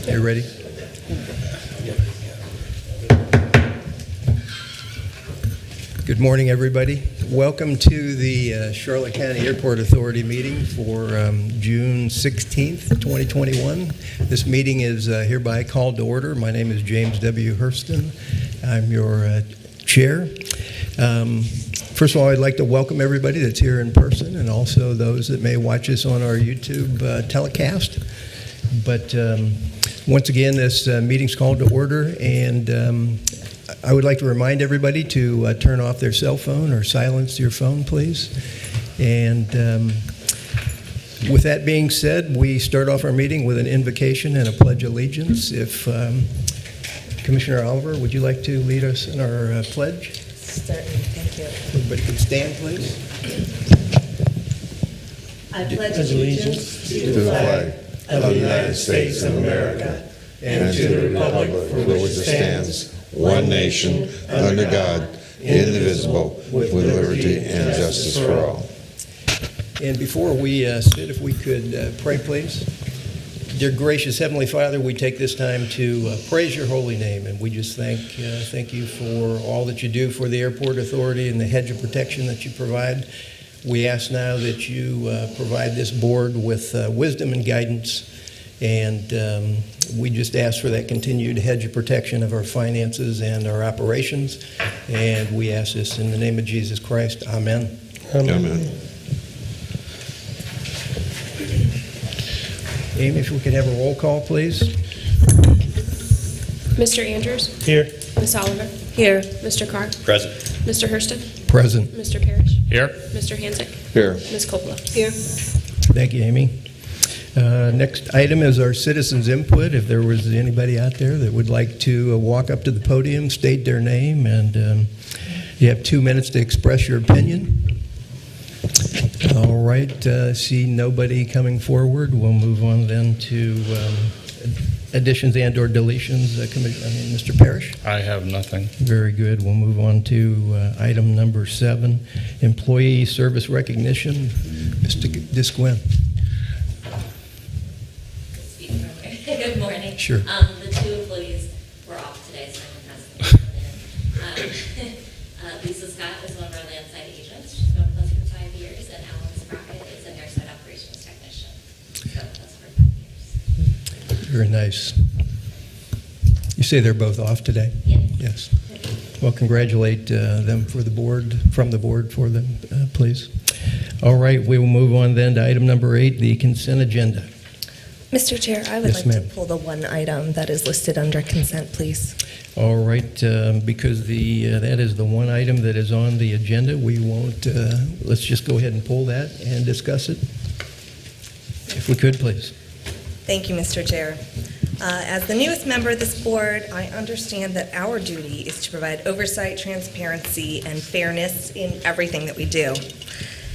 You ready? Good morning, everybody. Welcome to the Charlotte County Airport Authority meeting for June 16th, 2021. This meeting is hereby called to order. My name is James W. Hurston. I'm your chair. First of all, I'd like to welcome everybody that's here in person and also those that may watch us on our YouTube telecast. But once again, this meeting's called to order, and I would like to remind everybody to turn off their cell phone or silence your phone, please. And with that being said, we start off our meeting with an invocation and a pledge of allegiance. If Commissioner Oliver, would you like to lead us in our pledge? Certainly, thank you. Everybody could stand, please. I pledge allegiance to the flag of the United States of America and to the republic for which it stands, one nation, under God, indivisible, with liberty and justice for all. And before we sit, if we could pray, please. Dear gracious Heavenly Father, we take this time to praise your holy name, and we just thank you for all that you do for the Airport Authority and the hedge of protection that you provide. We ask now that you provide this board with wisdom and guidance, and we just ask for that continued hedge of protection of our finances and our operations, and we ask this in the name of Jesus Christ. Amen. Amen. Amy, if we could have a roll call, please. Mr. Andrews? Here. Ms. Oliver? Here. Mr. Carr? Present. Mr. Hurston? Present. Mr. Parrish? Here. Mr. Hansick? Here. Ms. Coppola? Here. Thank you, Amy. Next item is our citizens' input. If there was anybody out there that would like to walk up to the podium, state their name, and you have 2 minutes to express your opinion. All right, see nobody coming forward. We'll move on then to additions and or deletions. Mr. Parrish? I have nothing. Very good. We'll move on to item number 7, employee service recognition. Mr. Disquin. Good morning. Sure. The 2 employees were off today, so I can pass them in. Lisa Scott is one of our landside agents. She's been with us for 5 years, and Alan Sprocket is an airside operations technician. So with us for 5 years. Very nice. You say they're both off today? Yes. Yes. Well, congratulate them from the board for them, please. All right, we will move on then to item number 8, the consent agenda. Mr. Chair, I would Yes, like ma'am. to pull the one item that is listed under consent, please. All right, because that is the one item that is on the agenda, we won't, let's just go ahead and pull that and discuss it. If we could, please. Thank you, Mr. Chair. As the newest member of this board, I understand that our duty is to provide oversight, transparency, and fairness in everything that we do.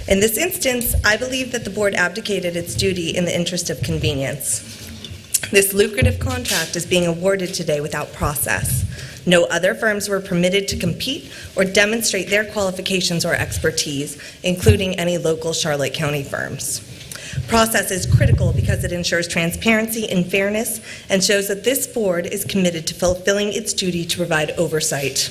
In this instance, I believe that the board abdicated its duty in the interest of convenience. This lucrative contract is being awarded today without process. No other firms were permitted to compete or demonstrate their qualifications or expertise, including any local Charlotte County firms. Process is critical because it ensures transparency and fairness and shows that this board is committed to fulfilling its duty to provide oversight.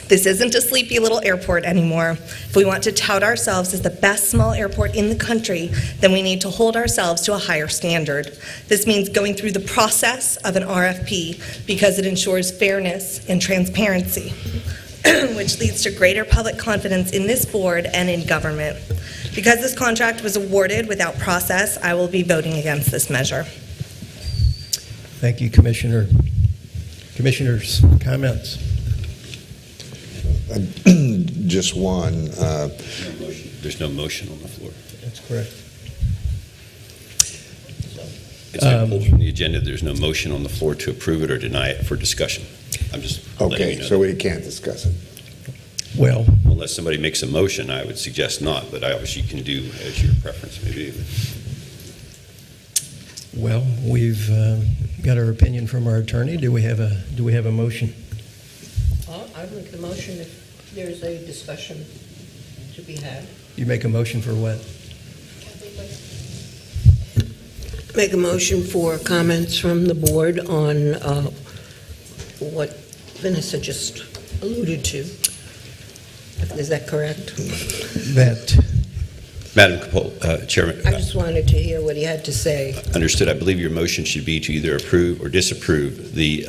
This isn't a sleepy little airport anymore. If we want to tout ourselves as the best small airport in the country, then we need to hold ourselves to a higher standard. This means going through the process of an RFP because it ensures fairness and transparency, which leads to greater public confidence in this board and in government. Because this contract was awarded without process, I will be voting against this measure. Thank you, Commissioner. Commissioners, comments? Just one. There's no motion on the floor. That's correct. It's been pulled from the agenda. There's no motion on the floor to approve it or deny it for discussion. I'm just letting Okay, you know so that. we can't discuss it. Well, Unless somebody makes a motion, I would suggest not, but obviously you can do as your preference may be. well, we've got our opinion from our attorney. Do we have a motion? I would make the motion if there's a discussion to be had. You make a motion for what? Make a motion for comments from the board on what Vanessa just alluded to. Is that correct? That, Madam Chairman, I just wanted to hear what he had to say. understood. I believe your motion should be to either approve or disapprove the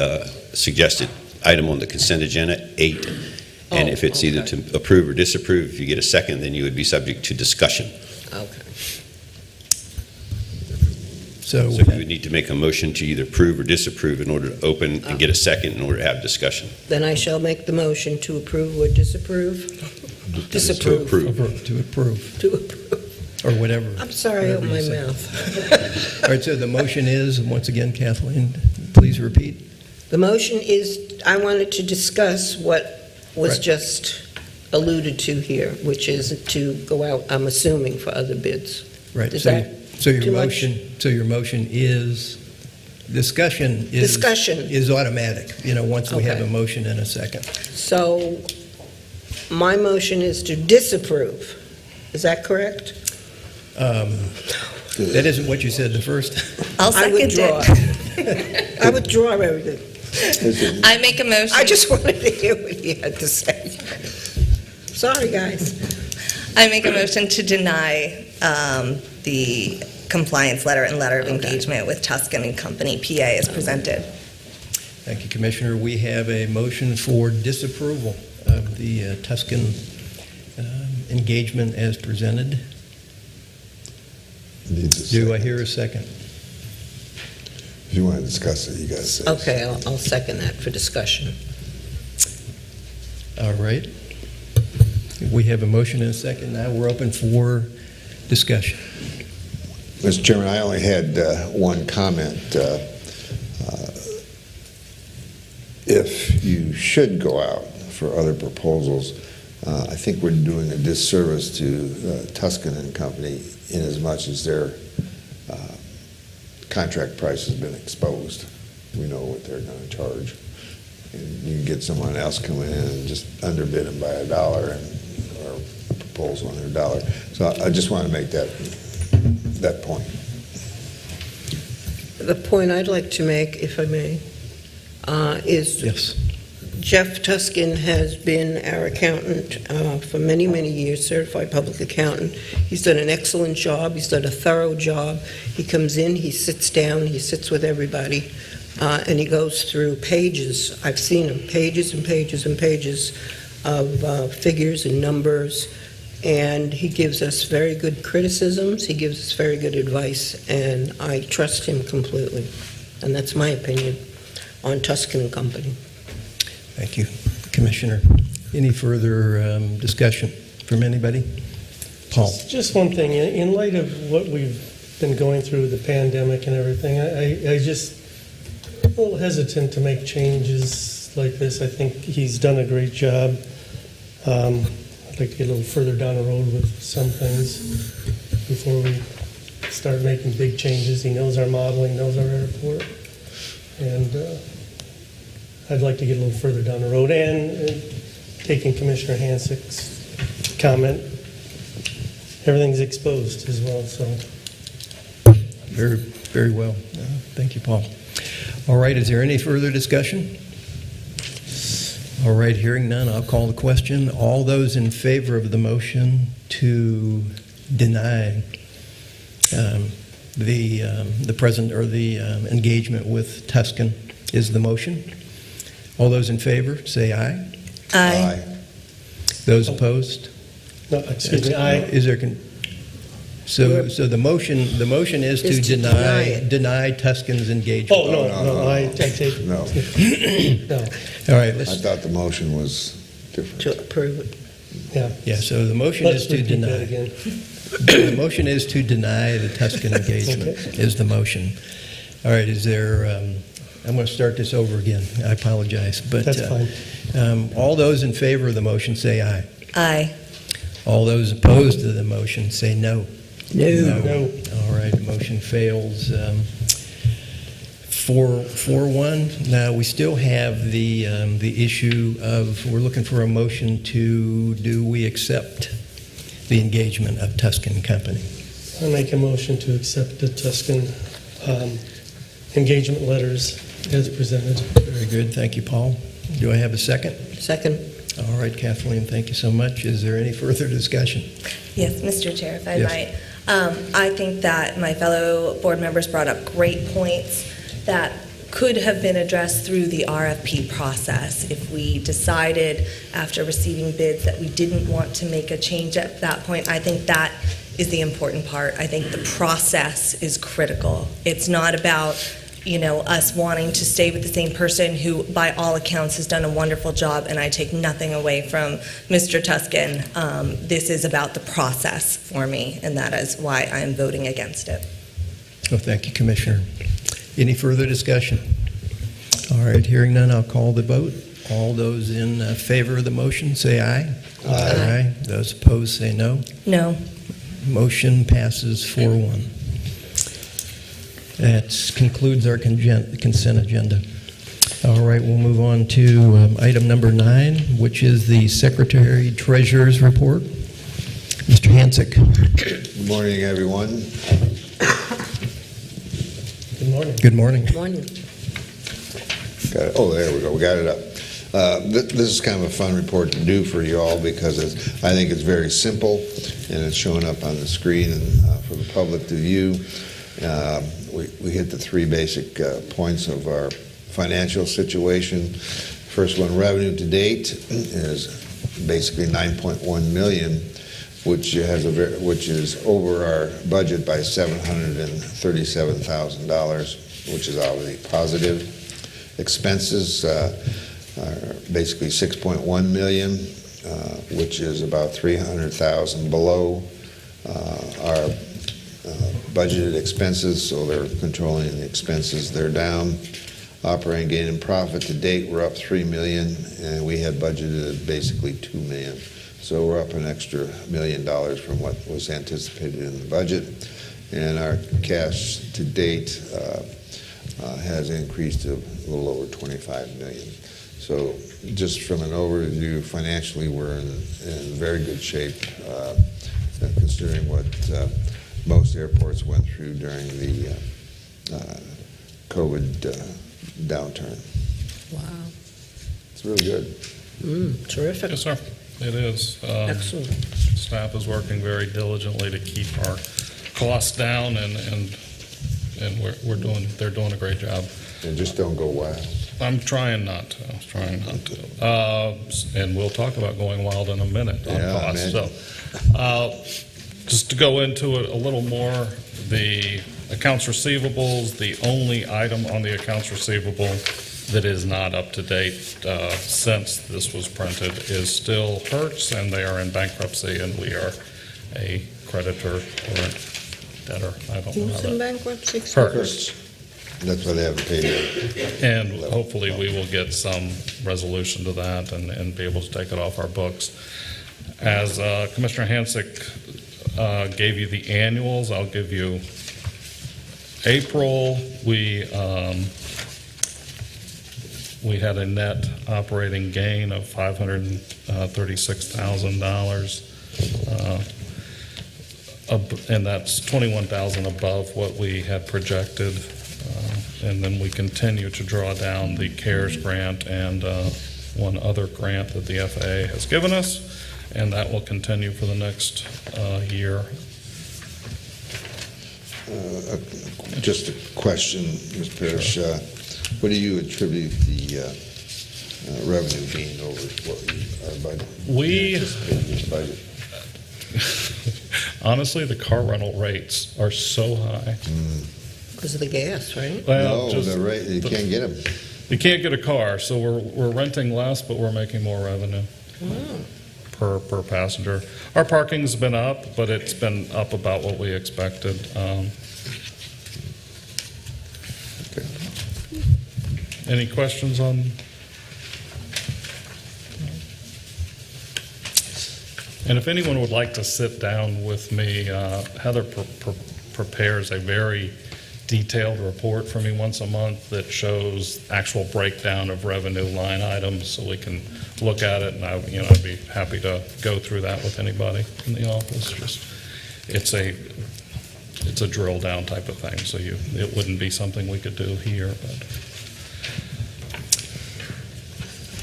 suggested item on the consent agenda, 8. And if it's either to approve or disapprove, if you get a second, then you would be subject to discussion. Okay. So you would need to make a motion to either approve or disapprove in order to open and get a second in order to have discussion. Then I shall make the motion to approve or disapprove. Disapprove. To approve. to approve, To approve. or whatever. I'm sorry, I Whatever opened you my say. mouth. All right, so the motion is, and once again, Kathleen, please repeat. The motion is, I wanted to discuss what was Right. just alluded to here, which is to go out, I'm assuming, for other bids. Right. Is So that so your too much? motion is, discussion Discussion. is automatic, once we have Okay. a motion and a second. So my motion is to disapprove. Is that correct? That isn't what you said the first. I'll I second withdraw. it. I withdraw everything. I make a motion. I just wanted to hear what he had to say. Sorry, guys. I make a motion to deny the compliance letter and letter of Okay. engagement with Tuscan and Company, PA, as presented. Thank you, Commissioner. We have a motion for disapproval of the Tuscan engagement as presented. Do I hear a second? If you want to discuss it, you got to say. Okay, I'll second that for discussion. All right. We have a motion and a second. Now we're open for discussion. Mr. Chairman, I only had one comment. If you should go out for other proposals, I think we're doing a disservice to Tuscan and Company in as much as their contract price has been exposed. We know what they're going to charge. And you can get someone else coming in and just underbid them by $1 or a proposal on their $1. So I just want to make that point. The point I'd like to make, if I may, is Yes. Jeff Tuscan has been our accountant for many, many years, certified public accountant. He's done an excellent job. He's done a thorough job. He comes in, he sits down, he sits with everybody, and he goes through pages. I've seen him, pages and pages and pages of figures and numbers, and he gives us very good criticisms. He gives us very good advice, and I trust him completely. And that's my opinion on Tuscan and Company. Thank you, Commissioner. Any further discussion from anybody? Paul? Just one thing, in light of what we've been going through, the pandemic and everything, I just a little hesitant to make changes like this. I think he's done a great job. I'd like to get a little further down the road with some things before we start making big changes. He knows our model, he knows our airport, and I'd like to get a little further down the road. And taking Commissioner Hansick's comment, everything's exposed as well, so. Very, very well. Thank you, Paul. All right, is there any further discussion? All right, hearing none, I'll call the question. All those in favor of the motion to deny the present or the engagement with Tuscan is the motion. All those in favor, say aye. Aye. Those opposed? No, excuse me, Is there? So the motion is to deny Tuscan's engagement. Oh, no, I take. No. No, All right, I thought the motion was different. To approve it. yeah. yeah. So the motion Let's is to repeat that deny. again. The motion is to deny the Tuscan engagement. Is the motion? All right. Is there? I'm going to start this over again. I apologize, but That's fine. All those in favor of the motion say aye. Aye. All those opposed to the motion say no. No. All right, motion fails 4-1. Now, we still have the issue of, we're looking for a motion to, do we accept the engagement of Tuscan Company? I make a motion to accept the Tuscan engagement letters as presented. Very good. Thank you, Paul. Do I have a second? Second. All right, Kathleen, thank you so much. Is there any further discussion? Yes, Mr. Chair, if I Yes. might. I think that my fellow board members brought up great points that could have been addressed through the RFP process. If we decided after receiving bids that we didn't want to make a change at that point, I think that is the important part. I think the process is critical. It's not about, us wanting to stay with the same person who, by all accounts, has done a wonderful job, and I take nothing away from Mr. Tuscan. This is about the process for me, and that is why I am voting against it. Oh, thank you, Commissioner. Any further discussion? All right, hearing none, I'll call the vote. All those in favor of the motion, say aye. Aye. Those opposed, say no. No. Motion passes 4-1. That concludes our consent agenda. All right, we'll move on to item number 9, which is the Secretary Treasurer's Report. Mr. Hansick. Good morning, everyone. Good morning. Good morning. Good morning. Oh, there we go. We got it up. This is kind of a fun report to do for you all because I think it's very simple, and it's showing up on the screen and for the public to view. We hit the 3 basic points of our financial situation. First one, revenue to date, is basically $9.1 million, which is over our budget by $737,000, which is obviously positive. Expenses are basically $6.1 million, which is about $300,000 below our budgeted expenses, so they're controlling the expenses. They're down. Operating gain and profit to date, we're up $3 million, and we had budgeted basically $2 million. So we're up an extra $1 million from what was anticipated in the budget. And our cash to date has increased to a little over $25 million. So just from an overview, financially, we're in very good shape, considering what most airports went through during the COVID downturn. Wow. It's really good. Terrific. Yes, sir. It is. Excellent. Staff is working very diligently to keep our costs down, and they're doing a great job. And just don't go wild. I'm trying not to. And we'll talk about going wild in a minute on costs. So, just to go into it a little more, the accounts receivables, the only item on the accounts receivable that is not up to date since this was printed is still Hertz, and they are in bankruptcy, and we are a creditor or a debtor. I don't know. Who's in bankruptcy? Hertz. That's why they haven't paid it. And hopefully we will get some resolution to that and be able to take it off our books. As Commissioner Hansick gave you the annuals, I'll give you April. We had a net operating gain of $536,000, and that's $21,000 above what we had projected. And then we continue to draw down the CARES grant and one other grant that the FAA has given us, and that will continue for the next year. Just a question, Ms. Parrish. Sure. What do you attribute the revenue being over what our budget? We anticipated budget? honestly, the car rental rates are so high. Because of the gas, right? Well, No, they're right. You can't get them. You can't get a car, so we're renting less, but we're making more revenue per passenger. Our parking's been up, but it's been up about what we expected. Any questions on? And if anyone would like to sit down with me, Heather prepares a very detailed report for me once a month that shows actual breakdown of revenue line items, so we can look at it, and I'd be happy to go through that with anybody in the office. It's it's a drill down type of thing, so it wouldn't be something we could do here, but.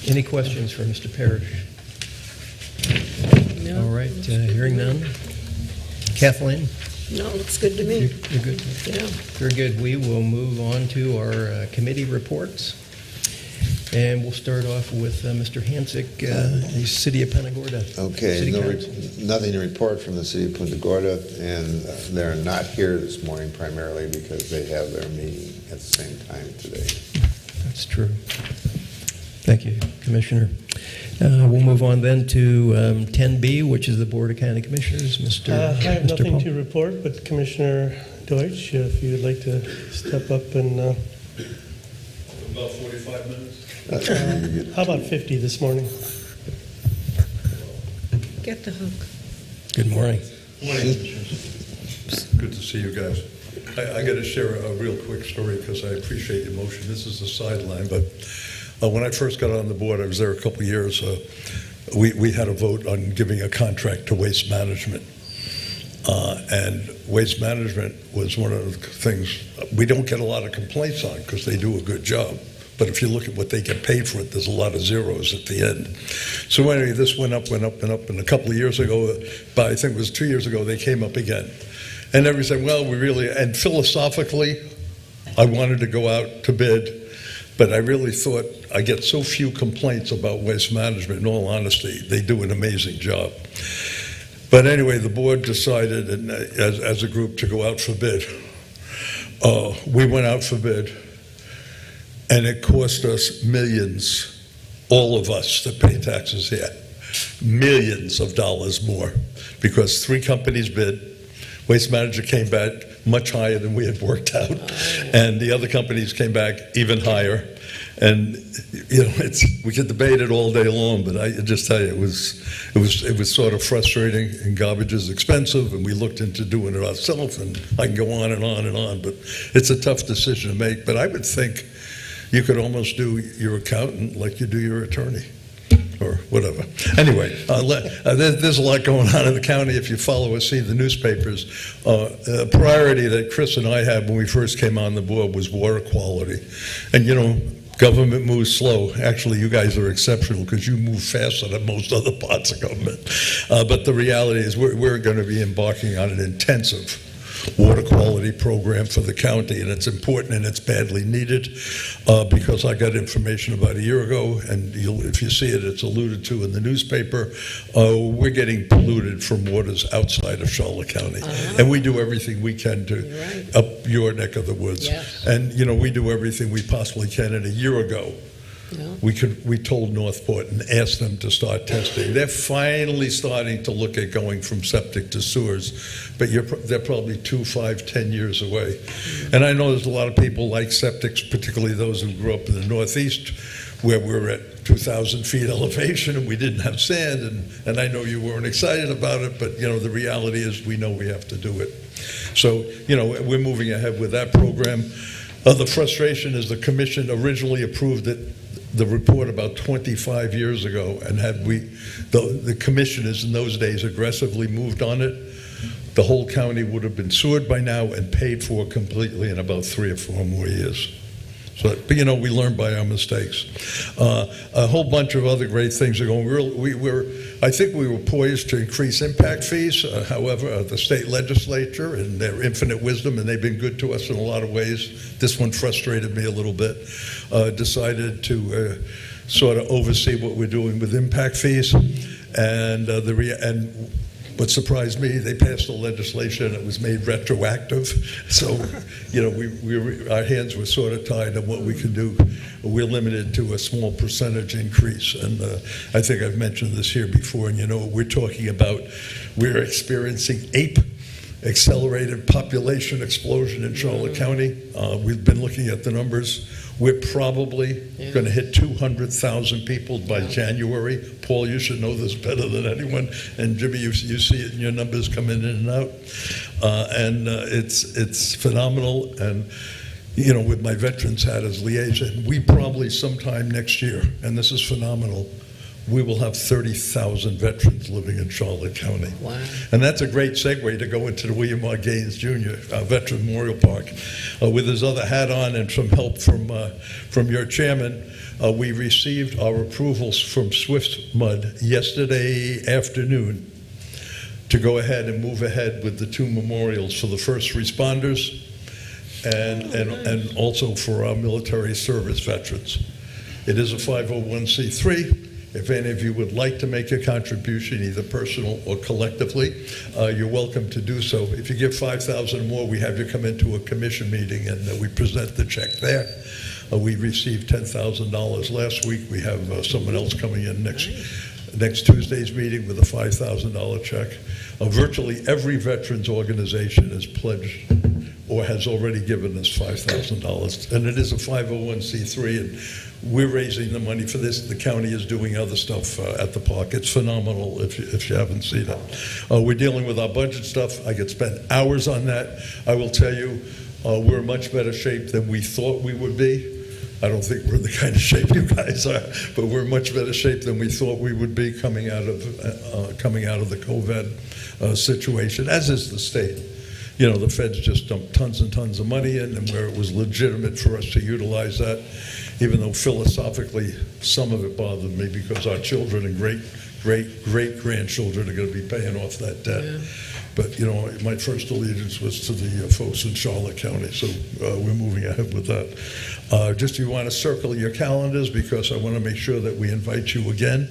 Any questions for Mr. Parrish? No. All right, hearing none. Kathleen? No, looks good to me. You're good? Yeah. Very good. We will move on to our committee reports. And we'll start off with Mr. Hansick, the City of Punta Gorda. Okay, City Council. nothing to report from the city of Punta Gorda, and they're not here this morning primarily because they have their meeting at the same time today. That's true. Thank you, Commissioner. We'll move on then to 10B, which is the Board of County Commissioners. Mr. I have Mr. nothing Paul. to report, but Commissioner Deutsch, if you'd like to step up and, About 45 minutes. how about 50 this morning? Get the hook. Good morning. Good to see you guys. I got to share a real quick story because I appreciate the emotion. This is a sideline, but when I first got on the board, I was there a couple of years. We had a vote on giving a contract to Waste Management. And Waste Management was one of the things we don't get a lot of complaints on because they do a good job. But if you look at what they get paid for it, there's a lot of zeros at the end. So anyway, this went up, and a couple of years ago, but I think it was 2 years ago, they came up again. And everybody said, well, and philosophically, I wanted to go out to bid, but I really thought I get so few complaints about Waste Management, in all honesty. They do an amazing job. But anyway, the board decided, and as a group, to go out for bid. We went out for bid. And it cost us millions, all of us that pay taxes here, millions of dollars more, because 3 companies bid. Waste Manager came back much higher than we had worked out, and the other companies came back even higher. And we could debate it all day long, but I just tell you, it was sort of frustrating. And garbage is expensive, and we looked into doing it ourselves, and I can go on and on and on. But it's a tough decision to make. But I would think you could almost do your accountant like you do your attorney, or whatever. Anyway, there's a lot going on in the county. If you follow or see the newspapers, a priority that Chris and I had when we first came on the board was water quality. And government moves slow. Actually, you guys are exceptional because you move faster than most other parts of government. But the reality is we're going to be embarking on an intensive water quality program for the county, and it's important and it's badly needed because I got information about a year ago, and if you see it, it's alluded to in the newspaper. We're getting polluted from waters outside of Charlotte County, and we do everything we can to up your neck of the woods. Yes. And we do everything we possibly can. And a year ago, we told Northport and asked them to start testing. They're finally starting to look at going from septic to sewers, but they're probably 2, 5, 10 years away. And I know there's a lot of people like septics, particularly those who grew up in the Northeast, where we're at 2,000 feet elevation and we didn't have sand. And I know you weren't excited about it, but the reality is we know we have to do it. So we're moving ahead with that program. The frustration is the commission originally approved the report about 25 years ago, and had the commissioners in those days aggressively moved on it, the whole county would have been sewered by now and paid for completely in about 3 or 4 more years. So, but we learn by our mistakes. A whole bunch of other great things are going. I think we were poised to increase impact fees. However, the state legislature, in their infinite wisdom, and they've been good to us in a lot of ways, this one frustrated me a little bit, decided to sort of oversee what we're doing with impact fees. And what surprised me, they passed the legislation and it was made retroactive. So, our hands were sort of tied on what we could do. We're limited to a small percentage increase. And I think I've mentioned this here before, and we're talking about, we're experiencing APE, accelerated population explosion in Charlotte County. We've been looking at the numbers. We're probably going to hit 200,000 people by January. Paul, you should know this better than anyone. And Jimmy, you see it in your numbers coming in and out. And it's phenomenal. And, with my veterans hat as liaison, we probably sometime next year, and this is phenomenal, we will have 30,000 veterans living in Charlotte County. Wow. And that's a great segue to go into the William R. Gaines Jr. Veteran Memorial Park. With his other hat on and some help from your chairman, we received our approvals from Swift Mud yesterday afternoon to go ahead and move ahead with the 2 memorials for the first responders and also for our military service veterans. It is a 501c3. If any of you would like to make a contribution, either personal or collectively, you're welcome to do so. If you give $5,000 more, we have you come into a commission meeting and we present the check there. We received $10,000 last week. We have someone else coming in next Tuesday's meeting with a $5,000 check. Virtually every veterans organization is pledged or has already given us $5,000. And it is a 501c3, and we're raising the money for this. The county is doing other stuff at the park. It's phenomenal if you haven't seen it. We're dealing with our budget stuff. I could spend hours on that. I will tell you, we're in much better shape than we thought we would be. I don't think we're in the kind of shape you guys are, but we're in much better shape than we thought we would be coming out of the COVID situation, as is the state. You know, the feds just dumped tons and tons of money in, and where it was legitimate for us to utilize that, even though philosophically some of it bothered me because our children and great-grandchildren are going to be paying off that debt. Yeah. But, you know, my first allegiance was to the folks in Charlotte County, so we're moving ahead with that. Just you want to circle your calendars because I want to make sure that we invite you again.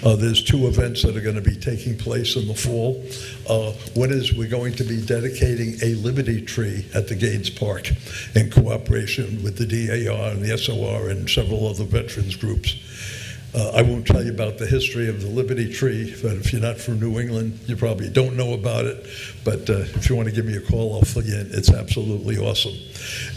There's 2 events that are going to be taking place in the fall. One is we're going to be dedicating a Liberty tree at the Gaines Park in cooperation with the DAR and the SOR and several other veterans groups. I won't tell you about the history of the Liberty Tree, but if you're not from New England, you probably don't know about it. But if you want to give me a call, I'll fill you in. It's absolutely awesome.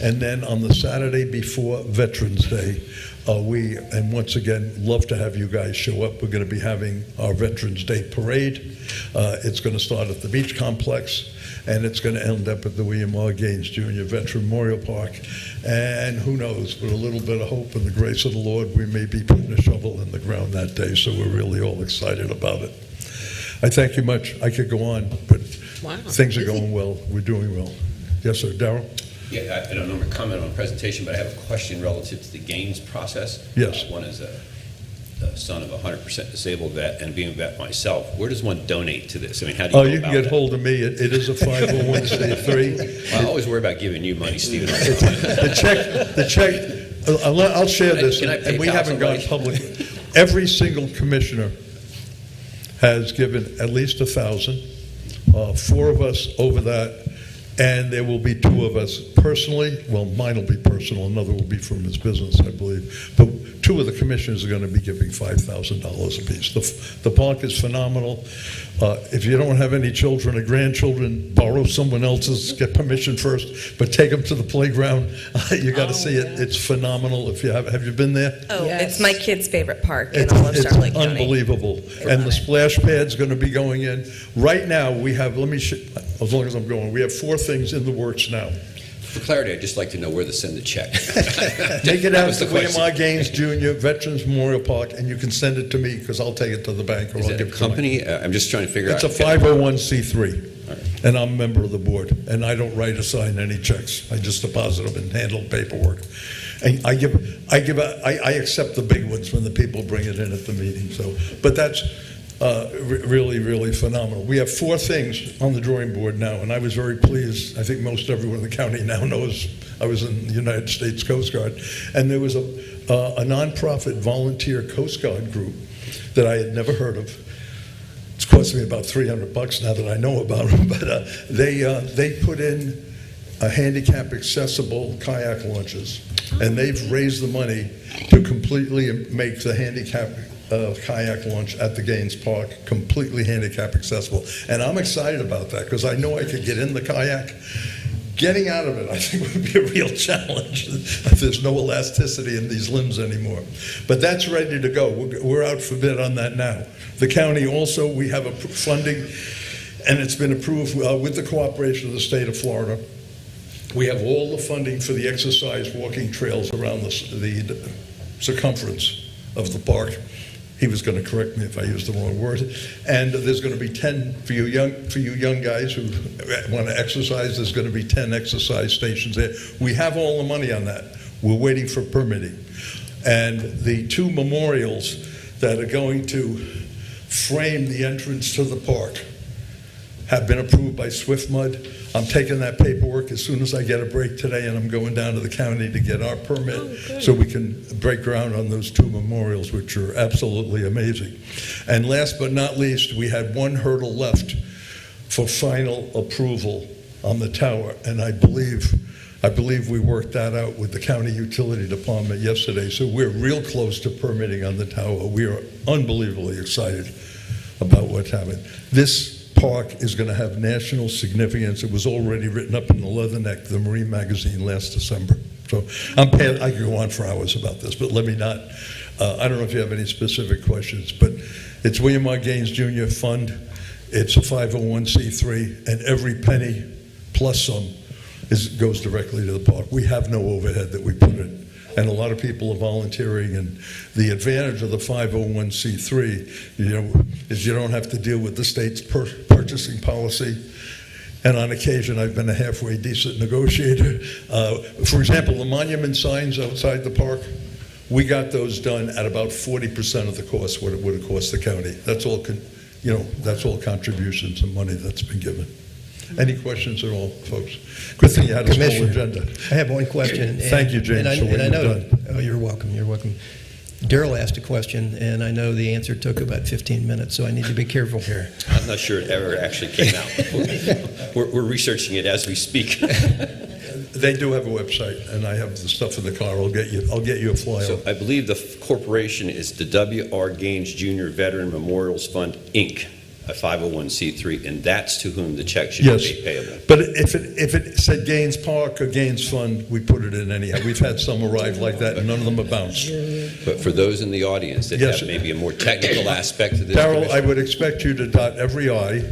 And then on the Saturday before Veterans Day, and once again, love to have you guys show up. We're going to be having our Veterans Day Parade. It's going to start at the Beach Complex, and it's going to end up at the William R. Gaines Jr. Veteran Memorial Park. And who knows, with a little bit of hope and the grace of the Lord, we may be putting a shovel in the ground that day, so we're really all excited about it. I thank you much. I could go on, but things are going well. We're doing well. Yes, sir. Darrell? Yeah, I don't know if comment on the presentation, but I have a question relative to the Gaines process. Yes. One is a son of a 100% disabled vet, and being a vet myself, where does one donate to this? I mean, how do you go you about can get that? hold of me. It is a 501c3. I always worry about giving you money, Stephen. The check, I'll share this, Can I pay and we haven't gone somebody? public. Every single commissioner has given at least 1,000. 4 of us over that. And there will be 2 of us personally. Well, mine will be personal. Another will be from his business, I believe. But 2 of the commissioners are going to be giving $5,000 apiece. The park is phenomenal. If you don't have any children or grandchildren, borrow someone else's. Get permission first, but take them to the playground. You got to see it. It's phenomenal. If you have you been there? Oh, Yes. it's my kid's favorite park in all of Charlotte County. It's unbelievable. And the splash pad's going to be going in. Right now, we have, as long as I'm going, we have 4 things in the works now. For clarity, I'd just like to know where to send the check. Take it That out was to the William question. R. Gaines Jr. Veterans Memorial Park, and you can send it to me because I'll take it to the bank or Is I'll it a give it to my- company? I'm just trying to figure It's out. a 501c3, All right. and I'm a member of the board, and I don't write or sign any checks. I just deposit them and handle paperwork. And I accept the big ones when the people bring it in at the meeting. So, but that's really, really phenomenal. We have 4 things on the drawing board now, and I was very pleased. I think most everyone in the county now knows I was in the United States Coast Guard, and there was a nonprofit volunteer Coast Guard group that I had never heard of. It's cost me about $300 now that I know about them, but they put in handicap accessible kayak launches, and they've raised the money to completely make the handicap kayak launch at the Gaines Park completely handicap accessible. And I'm excited about that because I know I could get in the kayak. Getting out of it, I think, would be a real challenge. There's no elasticity in these limbs anymore. But that's ready to go. We're out for bid on that now. The county also, we have a funding, and it's been approved with the cooperation of the state of Florida. We have all the funding for the exercise walking trails around the circumference of the park. He was going to correct me if I used the wrong word. And there's going to be 10 for you young guys who want to exercise. There's going to be 10 exercise stations there. We have all the money on that. We're waiting for permitting. And the 2 memorials that are going to frame the entrance to the park have been approved by SwiftMud. I'm taking that paperwork as soon as I get a break today, and I'm going down to the county to get our permit so we can break ground on those 2 memorials, which are absolutely amazing. And last but not least, we had 1 hurdle left for final approval on the tower, and I believe we worked that out with the county utility department yesterday, so we're real close to permitting on the tower. We are unbelievably excited about what's happening. This park is going to have national significance. It was already written up in the Leatherneck, the Marine magazine, last December. So I could go on for hours about this, but let me not. I don't know if you have any specific questions, but it's William R. Gaines Jr. Fund. It's a 501c3, and every penny plus some goes directly to the park. We have no overhead that we put in. And a lot of people are volunteering, and the advantage of the 501c3, is you don't have to deal with the state's purchasing policy. And on occasion, I've been a halfway decent negotiator. For example, the monument signs outside the park, we got those done at about 40% of the cost, what it would have cost the county. That's all, that's all contributions and money that's been given. Any questions at all, folks? Good thing you had a small agenda. I have one question. Thank you, James. And I know, oh, you're welcome. You're welcome. Daryl asked a question, and I know the answer took about 15 minutes, so I need to be careful here. I'm not sure it ever actually came out. We're researching it as we speak. They do have a website, and I have the stuff in the car. I'll get you a flyer. So I believe the corporation is the W.R. Gaines Jr. Veteran Memorials Fund, Inc., a 501c3, and that's to whom the check should be payable. But if it said Gaines Park or Gaines Fund, we put it in anyhow. We've had some arrive like that, and none of them have bounced. But for those in the audience that have maybe a more technical aspect to this, Darrell, I would expect you to dot every I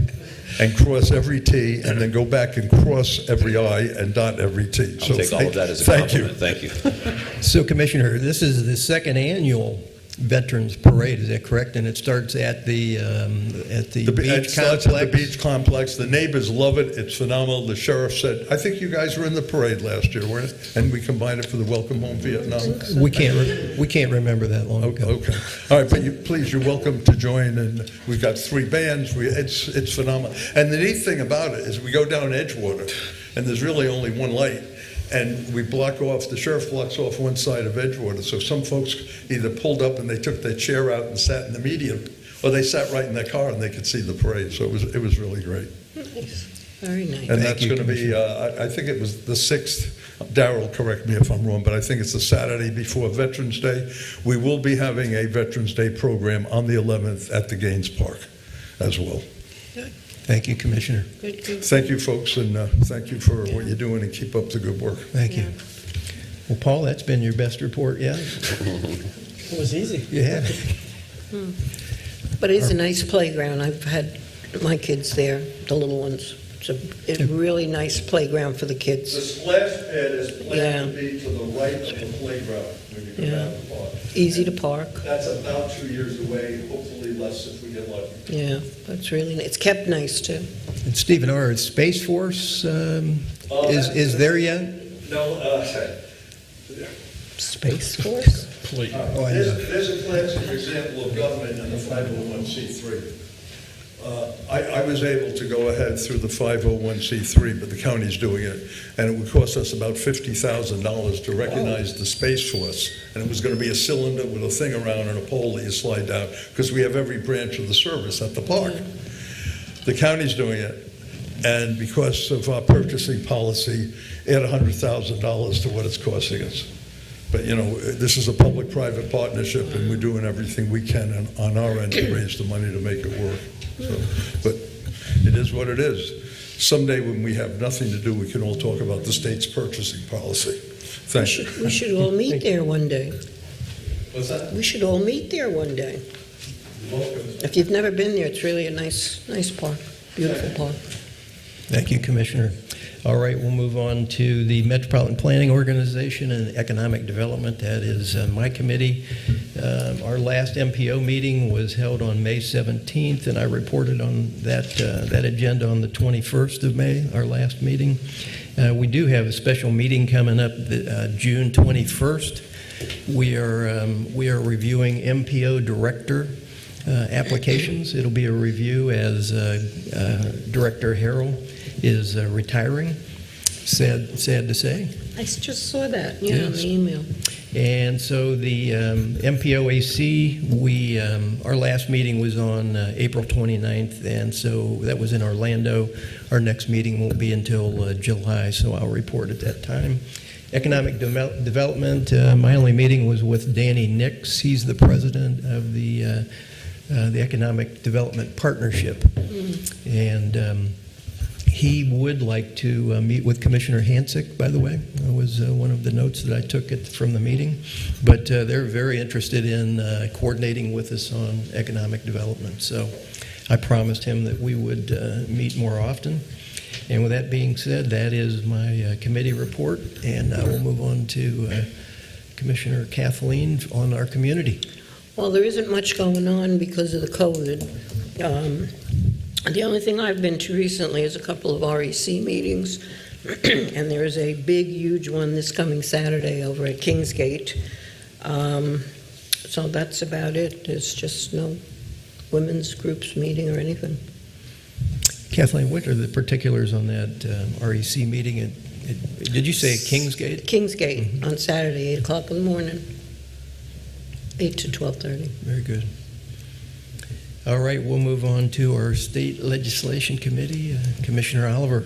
and cross every T, and then go back and cross every I and dot every T. I'll take all of that as a compliment. Thank you. So, Commissioner, this is the second annual Veterans Parade, is that correct? And it starts at the beach complex? At the beach complex. The neighbors love it. It's phenomenal. The sheriff said, I think you guys were in the parade last year, weren't it? And we combined it for the Welcome Home Vietnam. We can't remember that long ago. Okay. All right, but you're welcome to join. And we've got 3 bands. It's phenomenal. And the neat thing about it is we go down Edgewater, and there's really only one light. And we block off, the sheriff blocks off one side of Edgewater. So some folks either pulled up and they took their chair out and sat in the median, or they sat right in their car and they could see the parade. So it was really great. Nice. Very nice. And that's going to be, I think it was the 6th. Darrell, correct me if I'm wrong, but I think it's the Saturday before Veterans Day. We will be having a Veterans Day program on the 11th at the Gaines Park as well. Thank you, Commissioner. Good. Thank you, folks, and thank you for what you're doing, and keep up the good work. Thank you. Well, Paul, that's been your best report yet? It was easy. Yeah. But it is a nice playground. I've had my kids there, the little ones. It's a really nice playground for the kids. The splash pad is planned to be to the right of the playground when you come out of the park. Easy to park. That's about 2 years away, hopefully less if we get lucky. Yeah, that's really nice. It's kept nice, too. And Stephen, our Space Force is there yet? No, Space Force? Please. there's a classic example of government in the 501c3. I was able to go ahead through the 501c3, but the county's doing it, and it would cost us about $50,000 to recognize the Space Force, and it was going to be a cylinder with a thing around and a pole that you slide down, because we have every branch of the service at the park. The county's doing it, and because of our purchasing policy, add $100,000 to what it's costing us. But, this is a public-private partnership, and we're doing everything we can on our end to raise the money to make it work. So, but it is what it is. Someday when we have nothing to do, we can all talk about the state's purchasing policy. Thank you. We should all meet there one day. What's that? We should all meet there one day. You're welcome. If you've never been there, it's really a nice park, beautiful park. Thank you, Commissioner. All right, we'll move on to the Metropolitan Planning Organization and Economic Development. That is my committee. Our last MPO meeting was held on May 17th, and I reported on that agenda on the 21st of May, our last meeting. We do have a special meeting coming up June 21st. We are reviewing MPO director applications. It'll be a review as Director Harrell is retiring. Sad to say. I just saw that, in Yes. the email. And so the MPOAC, our last meeting was on April 29th, and so that was in Orlando. Our next meeting won't be until July, so I'll report at that time. Economic Development, my only meeting was with Danny Nix. He's the president of the Economic Development Partnership. And he would like to meet with Commissioner Hansick, by the way. That was one of the notes that I took from the meeting. But they're very interested in coordinating with us on economic development. So I promised him that we would meet more often. And with that being said, that is my committee report. And I will move on to Commissioner Kathleen on our community. Well, there isn't much going on because of the COVID. The only thing I've been to recently is a couple of REC meetings, and there is a big, huge one this coming Saturday over at Kingsgate. So that's about it. There's just no women's groups meeting or anything. Kathleen, what are the particulars on that REC meeting? Did you say Kingsgate? Kingsgate on Saturday, 8 o'clock in the morning, 8 to 12:30. Very good. All right, we'll move on to our State Legislation Committee. Commissioner Oliver.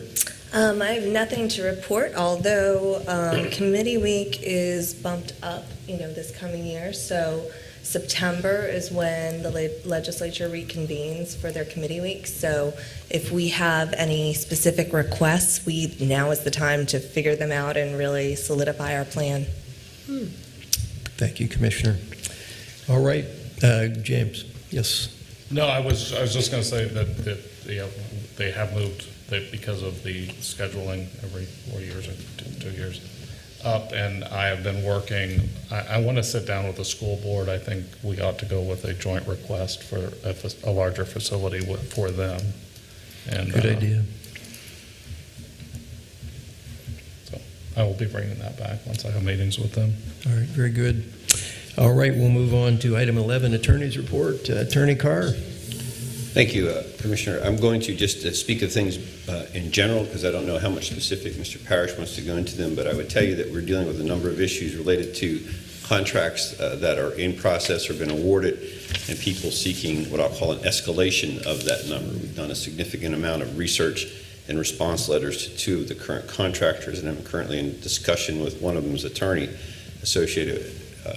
I have nothing to report, although committee week is bumped up, this coming year. So September is when the legislature reconvenes for their committee week. So if we have any specific requests, now is the time to figure them out and really solidify our plan. Thank you, Commissioner. All right, James. Yes. No, I was just going to say that they have moved because of the scheduling every 4 years or 2 years up, and I have been working. I want to sit down with the school board. I think we ought to go with a joint request for a larger facility for them. And good idea. So I will be bringing that back once I have meetings with them. All right, very good. All right, we'll move on to item 11, Attorney's Report. Attorney Carr. Thank you, Commissioner. I'm going to just speak of things in general because I don't know how much specific Mr. Parrish wants to go into them, but I would tell you that we're dealing with a number of issues related to contracts that are in process or been awarded and people seeking what I'll call an escalation of that number. We've done a significant amount of research and response letters to 2 of the current contractors, and I'm currently in discussion with one of them's attorney associated.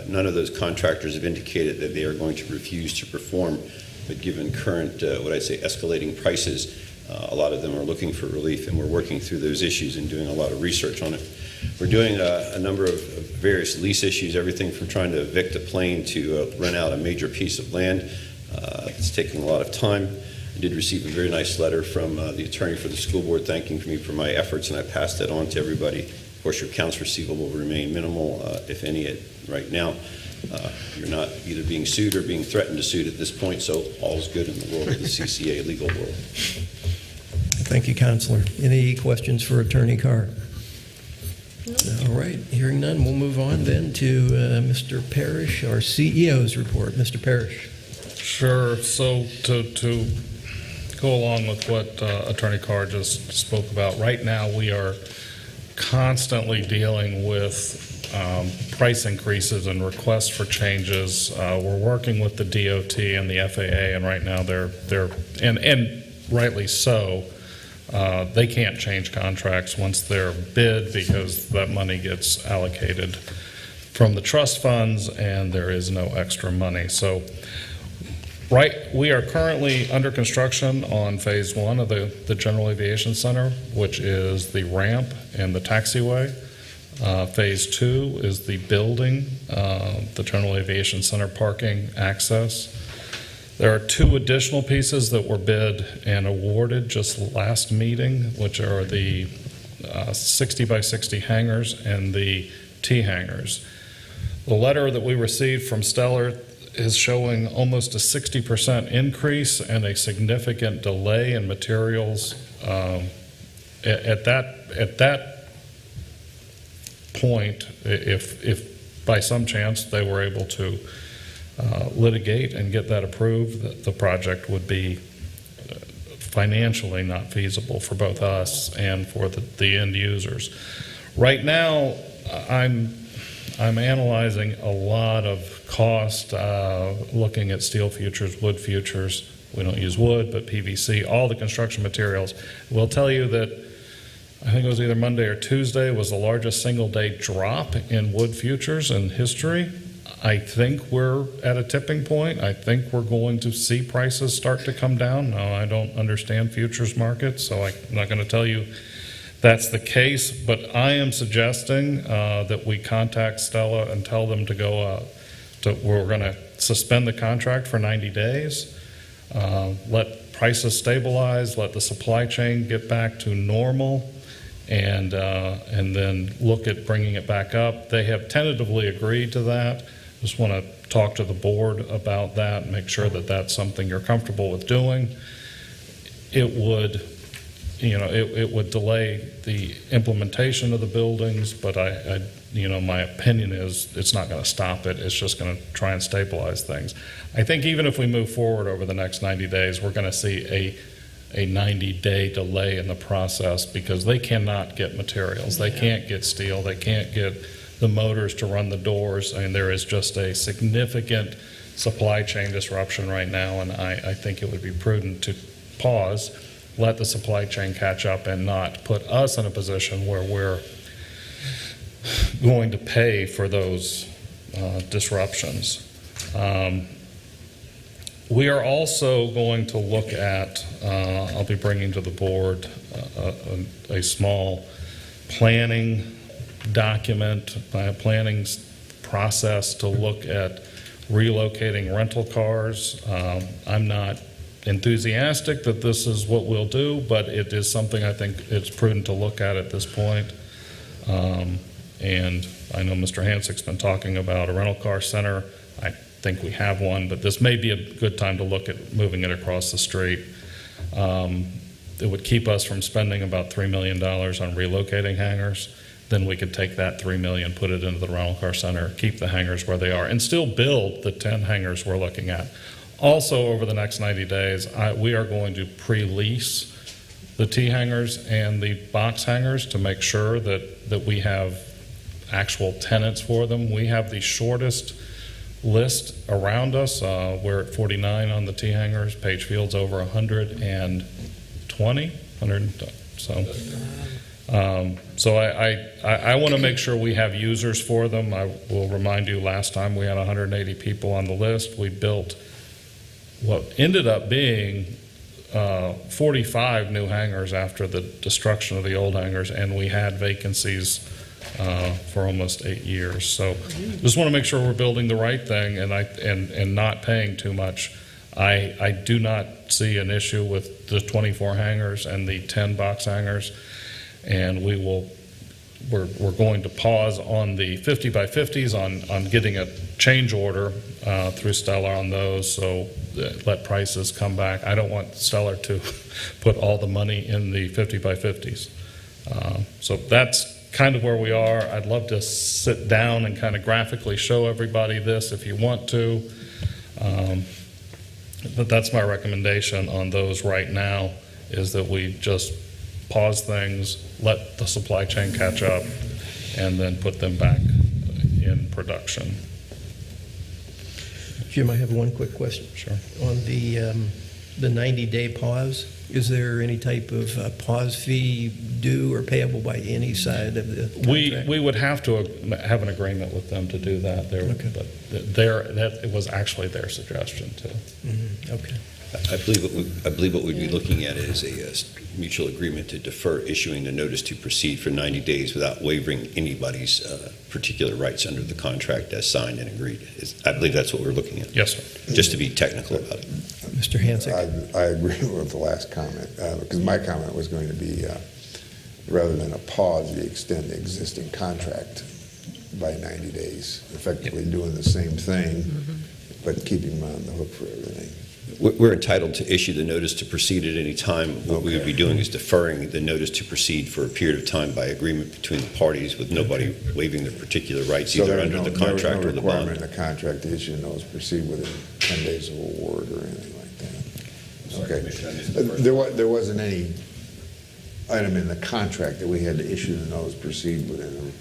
None of those contractors have indicated that they are going to refuse to perform, but given current, what I'd say, escalating prices, a lot of them are looking for relief, and we're working through those issues and doing a lot of research on it. We're doing a number of various lease issues, everything from trying to evict a plane to rent out a major piece of land. It's taking a lot of time. I did receive a very nice letter from the attorney for the school board thanking me for my efforts, and I passed that on to everybody. Of course, your accounts receivable will remain minimal, if any, right now. You're not either being sued or being threatened to sue at this point, so all's good in the world of the CCAA legal world. Thank you, Counselor. Any questions for Attorney Carr? No. All right, hearing none, we'll move on then to Mr. Parrish, our CEO's report. Mr. Parrish. Sure. So to go along with what Attorney Carr just spoke about, right now we are constantly dealing with price increases and requests for changes. We're working with the DOT and the FAA, and right now they're and rightly so. They can't change contracts once they're bid because that money gets allocated from the trust funds, and there is no extra money. So, we are currently under construction on phase 1 of the General Aviation Center, which is the ramp and the taxiway. Phase 2 is the building, the General Aviation Center parking access. There are 2 additional pieces that were bid and awarded just last meeting, which are the 60 by 60 hangars and the T hangars. The letter that we received from Stellar is showing almost a 60% increase and a significant delay in materials. At that point, if by some chance they were able to litigate and get that approved, the project would be financially not feasible for both us and for the end users. Right now, I'm analyzing a lot of cost, looking at steel futures, wood futures. We don't use wood, but PVC, all the construction materials. We'll tell you that I think it was either Monday or Tuesday was the largest single-day drop in wood futures in history. I think we're at a tipping point. I think we're going to see prices start to come down. Now, I don't understand futures markets, so I'm not going to tell you that's the case, but I am suggesting that we contact Stella and tell them to go we're going to suspend the contract for 90 days, let prices stabilize, let the supply chain get back to normal, and then look at bringing it back up. They have tentatively agreed to that. Just want to talk to the board about that and make sure that that's something you're comfortable with doing. It would, it would delay the implementation of the buildings, but my opinion is it's not going to stop it. It's just going to try and stabilize things. I think even if we move forward over the next 90 days, we're going to see a 90-day delay in the process because they cannot get materials. They can't get steel. They can't get the motors to run the doors. I mean, there is just a significant supply chain disruption right now, and I think it would be prudent to pause, let the supply chain catch up, and not put us in a position where we're going to pay for those disruptions. We are also going to look at, I'll be bringing to the board a small planning document, a planning process to look at relocating rental cars. I'm not enthusiastic that this is what we'll do, but it is something I think it's prudent to look at this point. And I know Mr. Hansick's been talking about a rental car center. I think we have one, but this may be a good time to look at moving it across the street. It would keep us from spending about $3 million on relocating hangars. Then we could take that $3 million, put it into the rental car center, keep the hangars where they are, and still build the 10 hangars we're looking at. Also, over the next 90 days, we are going to pre-lease the T hangars and the box hangars to make sure that we have actual tenants for them. We have the shortest list around us. We're at 49 on the T hangars. Page Field's over 120. So I want to make sure we have users for them. I will remind you, last time we had 180 people on the list. We built what ended up being 45 new hangars after the destruction of the old hangars, and we had vacancies for almost 8 years. So just want to make sure we're building the right thing and not paying too much. I do not see an issue with the 24 hangars and the 10 box hangars, and we're going to pause on the 50 by 50s on getting a change order through Stellar on those, so let prices come back. I don't want Stellar to put all the money in the 50 by 50s. So that's kind of where we are. I'd love to sit down and kind of graphically show everybody this if you want to. But that's my recommendation on those right now, is that we just pause things, let the supply chain catch up, and then put them back in production. Jim, I have one quick question. Sure. On the 90-day pause, is there any type of pause fee due or payable by any side of the contract? We would have to have an agreement with them to do that. Okay. But that was actually their suggestion too. Mm-hmm. Okay. I believe what we'd be looking at is a mutual agreement to defer issuing the notice to proceed for 90 days without waiving anybody's particular rights under the contract as signed and agreed. I believe that's what we're looking at. Yes, sir. Just to be technical about it. Mr. Hansick? I agree with the last comment, because my comment was going to be, rather than a pause, we extend the existing contract by 90 days, effectively doing the same thing, but keeping them on the hook for everything. We're entitled to issue the notice to proceed at any time. What we would be Okay. doing is deferring the notice to proceed for a period of time by agreement between the parties with nobody waiving their particular rights, So either there was under no- the contract there or was the no requirement bond. in the contract to issue notice proceed within 10 days of award or anything like that. Sorry, Okay. Commissioner, I missed the first There wasn't any item in the contract that we had to issue the notice proceed within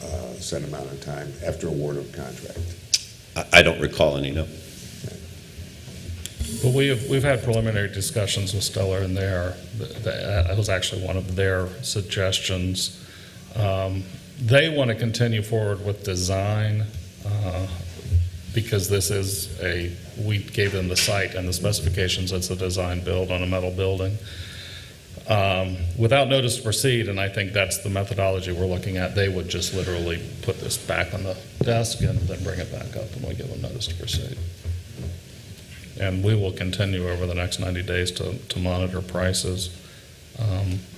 a set amount of time after award of contract. I don't recall any, no. But we've had preliminary discussions with Stellar, and that was actually one of their suggestions. They want to continue forward with design because we gave them the site and the specifications. It's a design build on a metal building. Without notice to proceed, and I think that's the methodology we're looking at, they would just literally put this back on the desk and then bring it back up, and we give them notice to proceed. And we will continue over the next 90 days to monitor prices.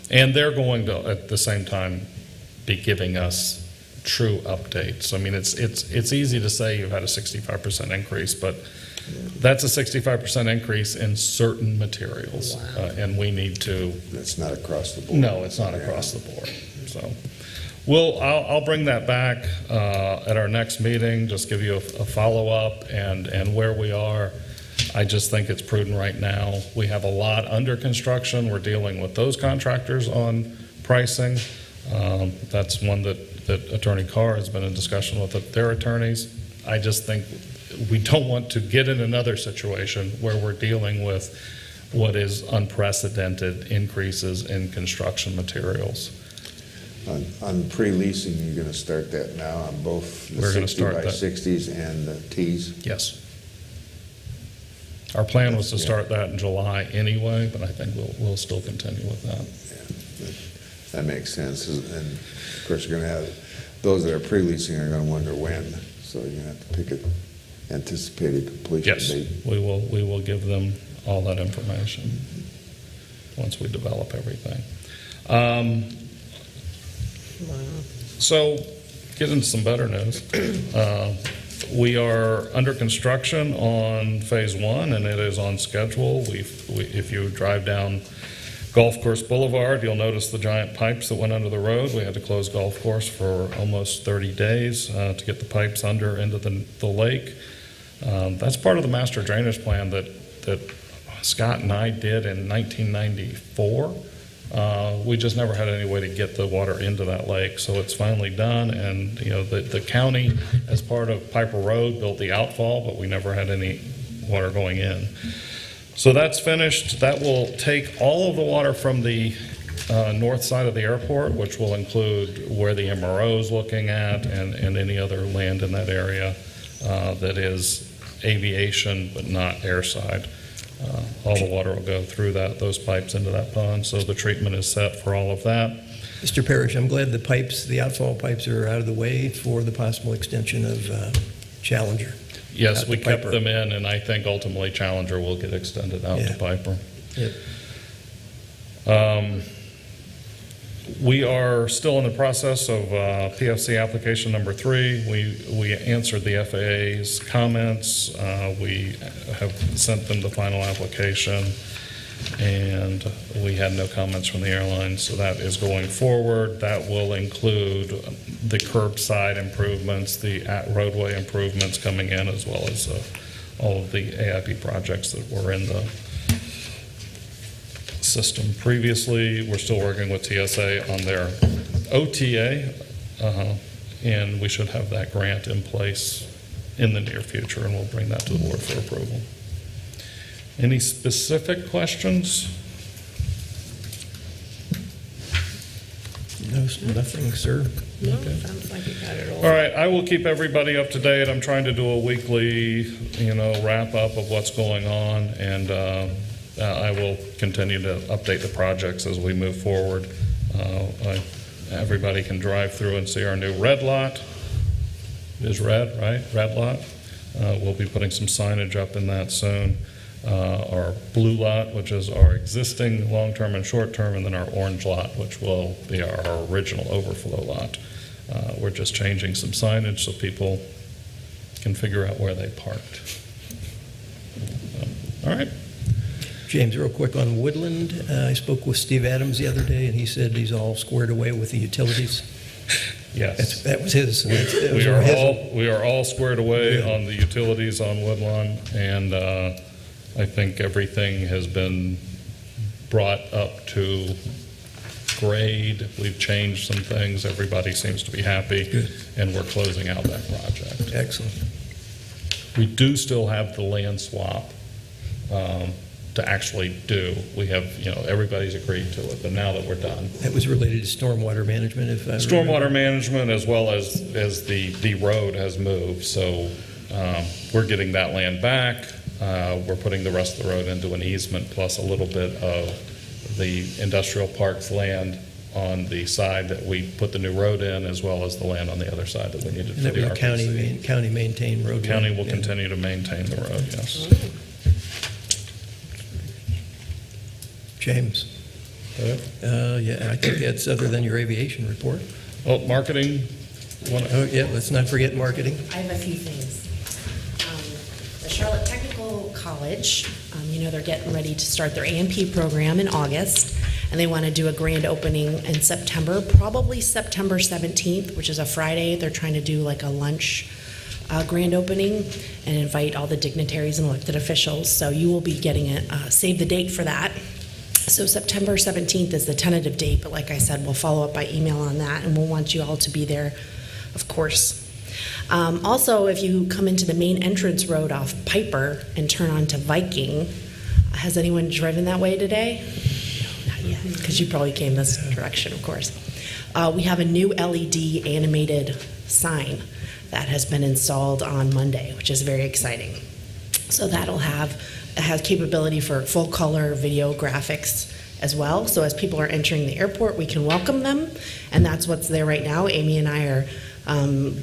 And they're going to, at the same time, be giving us true updates. I mean, it's easy to say you've had a 65% increase, but that's a 65% increase in certain materials. And we need to. That's not across the board. No, it's not across the board. So I'll bring that back at our next meeting, just give you a follow-up and where we are. I just think it's prudent right now. We have a lot under construction. We're dealing with those contractors on pricing. That's one that Attorney Carr has been in discussion with their attorneys. I just think we don't want to get in another situation where we're dealing with what is unprecedented increases in construction materials. On pre-leasing, you're going to start that now on both the We're gonna 60 start by that. 60s and the Ts? Yes. Our plan was to start that in July anyway, but I think we'll still continue with that. That makes sense. And of course, you're going to have, those that are pre-leasing are going to wonder when. So you're going to have to pick an anticipated completion Yes, date. we will give them all that information once we develop everything. So, get into some better news. We are under construction on Phase 1, and it is on schedule. If you drive down Golf Course Boulevard, you'll notice the giant pipes that went under the road. We had to close Golf Course for almost 30 days to get the pipes under into the lake. That's part of the master drainage plan that Scott and I did in 1994. We just never had any way to get the water into that lake, so it's finally done. And the county, as part of Piper Road, built the outfall, but we never had any water going in. So that's finished. That will take all of the water from the north side of the airport, which will include where the MRO is looking at and any other land in that area that is aviation but not airside. All the water will go through those pipes into that pond, so the treatment is set for all of that. Mr. Parrish, I'm glad the outfall pipes are out of the way for the possible extension of Challenger. Yes, Out we to kept Piper. them in, and I think ultimately Challenger will get extended out Yeah. to Piper. Yep. We are still in the process of PFC application number 3. We answered the FAA's comments. We have sent them the final application, and we had no comments from the airline, so that is going forward. That will include the curbside improvements, the roadway improvements coming in, as well as all of the AIP projects that were in the system previously. We're still working with TSA on their OTA, and we should have that grant in place in the near future, and we'll bring that to the board for approval. Any specific questions? No, nothing, sir. No, sounds like you got it all. All right, I will keep everybody up to date. I'm trying to do a weekly, wrap up of what's going on, and I will continue to update the projects as we move forward. Everybody can drive through and see our new red lot. It is red, right? Red lot. We'll be putting some signage up in that soon. Our blue lot, which is our existing long-term and short-term, and then our orange lot, which will be our original overflow lot. We're just changing some signage so people can figure out where they parked. All right. James, real quick on Woodland, I spoke with Steve Adams the other day, and he said he's all squared away with the utilities. Yes. That was his. We are all squared away on the utilities on Woodlawn, and I think everything has been brought up to grade. We've changed some things. Everybody seems to be happy. Good. And we're closing out that project. Excellent. We do still have the land swap to actually do. We have, everybody's agreed to it, but now that we're done. That was related to stormwater management, if I Stormwater remember. management, as well as the road has moved, so we're getting that land back. We're putting the rest of the road into an easement, plus a little bit of the industrial park's land on the side that we put the new road in, as well as the land on the other side that we needed And for that the was a RPC. county-maintained roadway. County will Yeah. continue to maintain the road, yes. James? Yeah, I think that's other than your aviation report. Oh, marketing, Oh, yeah, let's not forget marketing. I have a few things. The Charlotte Technical College, they're getting ready to start their A&P program in August, and they want to do a grand opening in September, probably September 17th, which is a Friday. They're trying to do like a lunch grand opening and invite all the dignitaries and elected officials. So you will be getting save the date for that. So September 17th is the tentative date, but like I said, we'll follow up by email on that, and we'll want you all to be there, of course. Also, if you come into the main entrance road off Piper and turn onto Viking, has anyone driven that way today? No, not yet, because you probably came this direction, of course. We have a new LED animated sign that has been installed on Monday, which is very exciting. So it has capability for full color video graphics as well. So as people are entering the airport, we can welcome them, and that's what's there right now. Amy and I are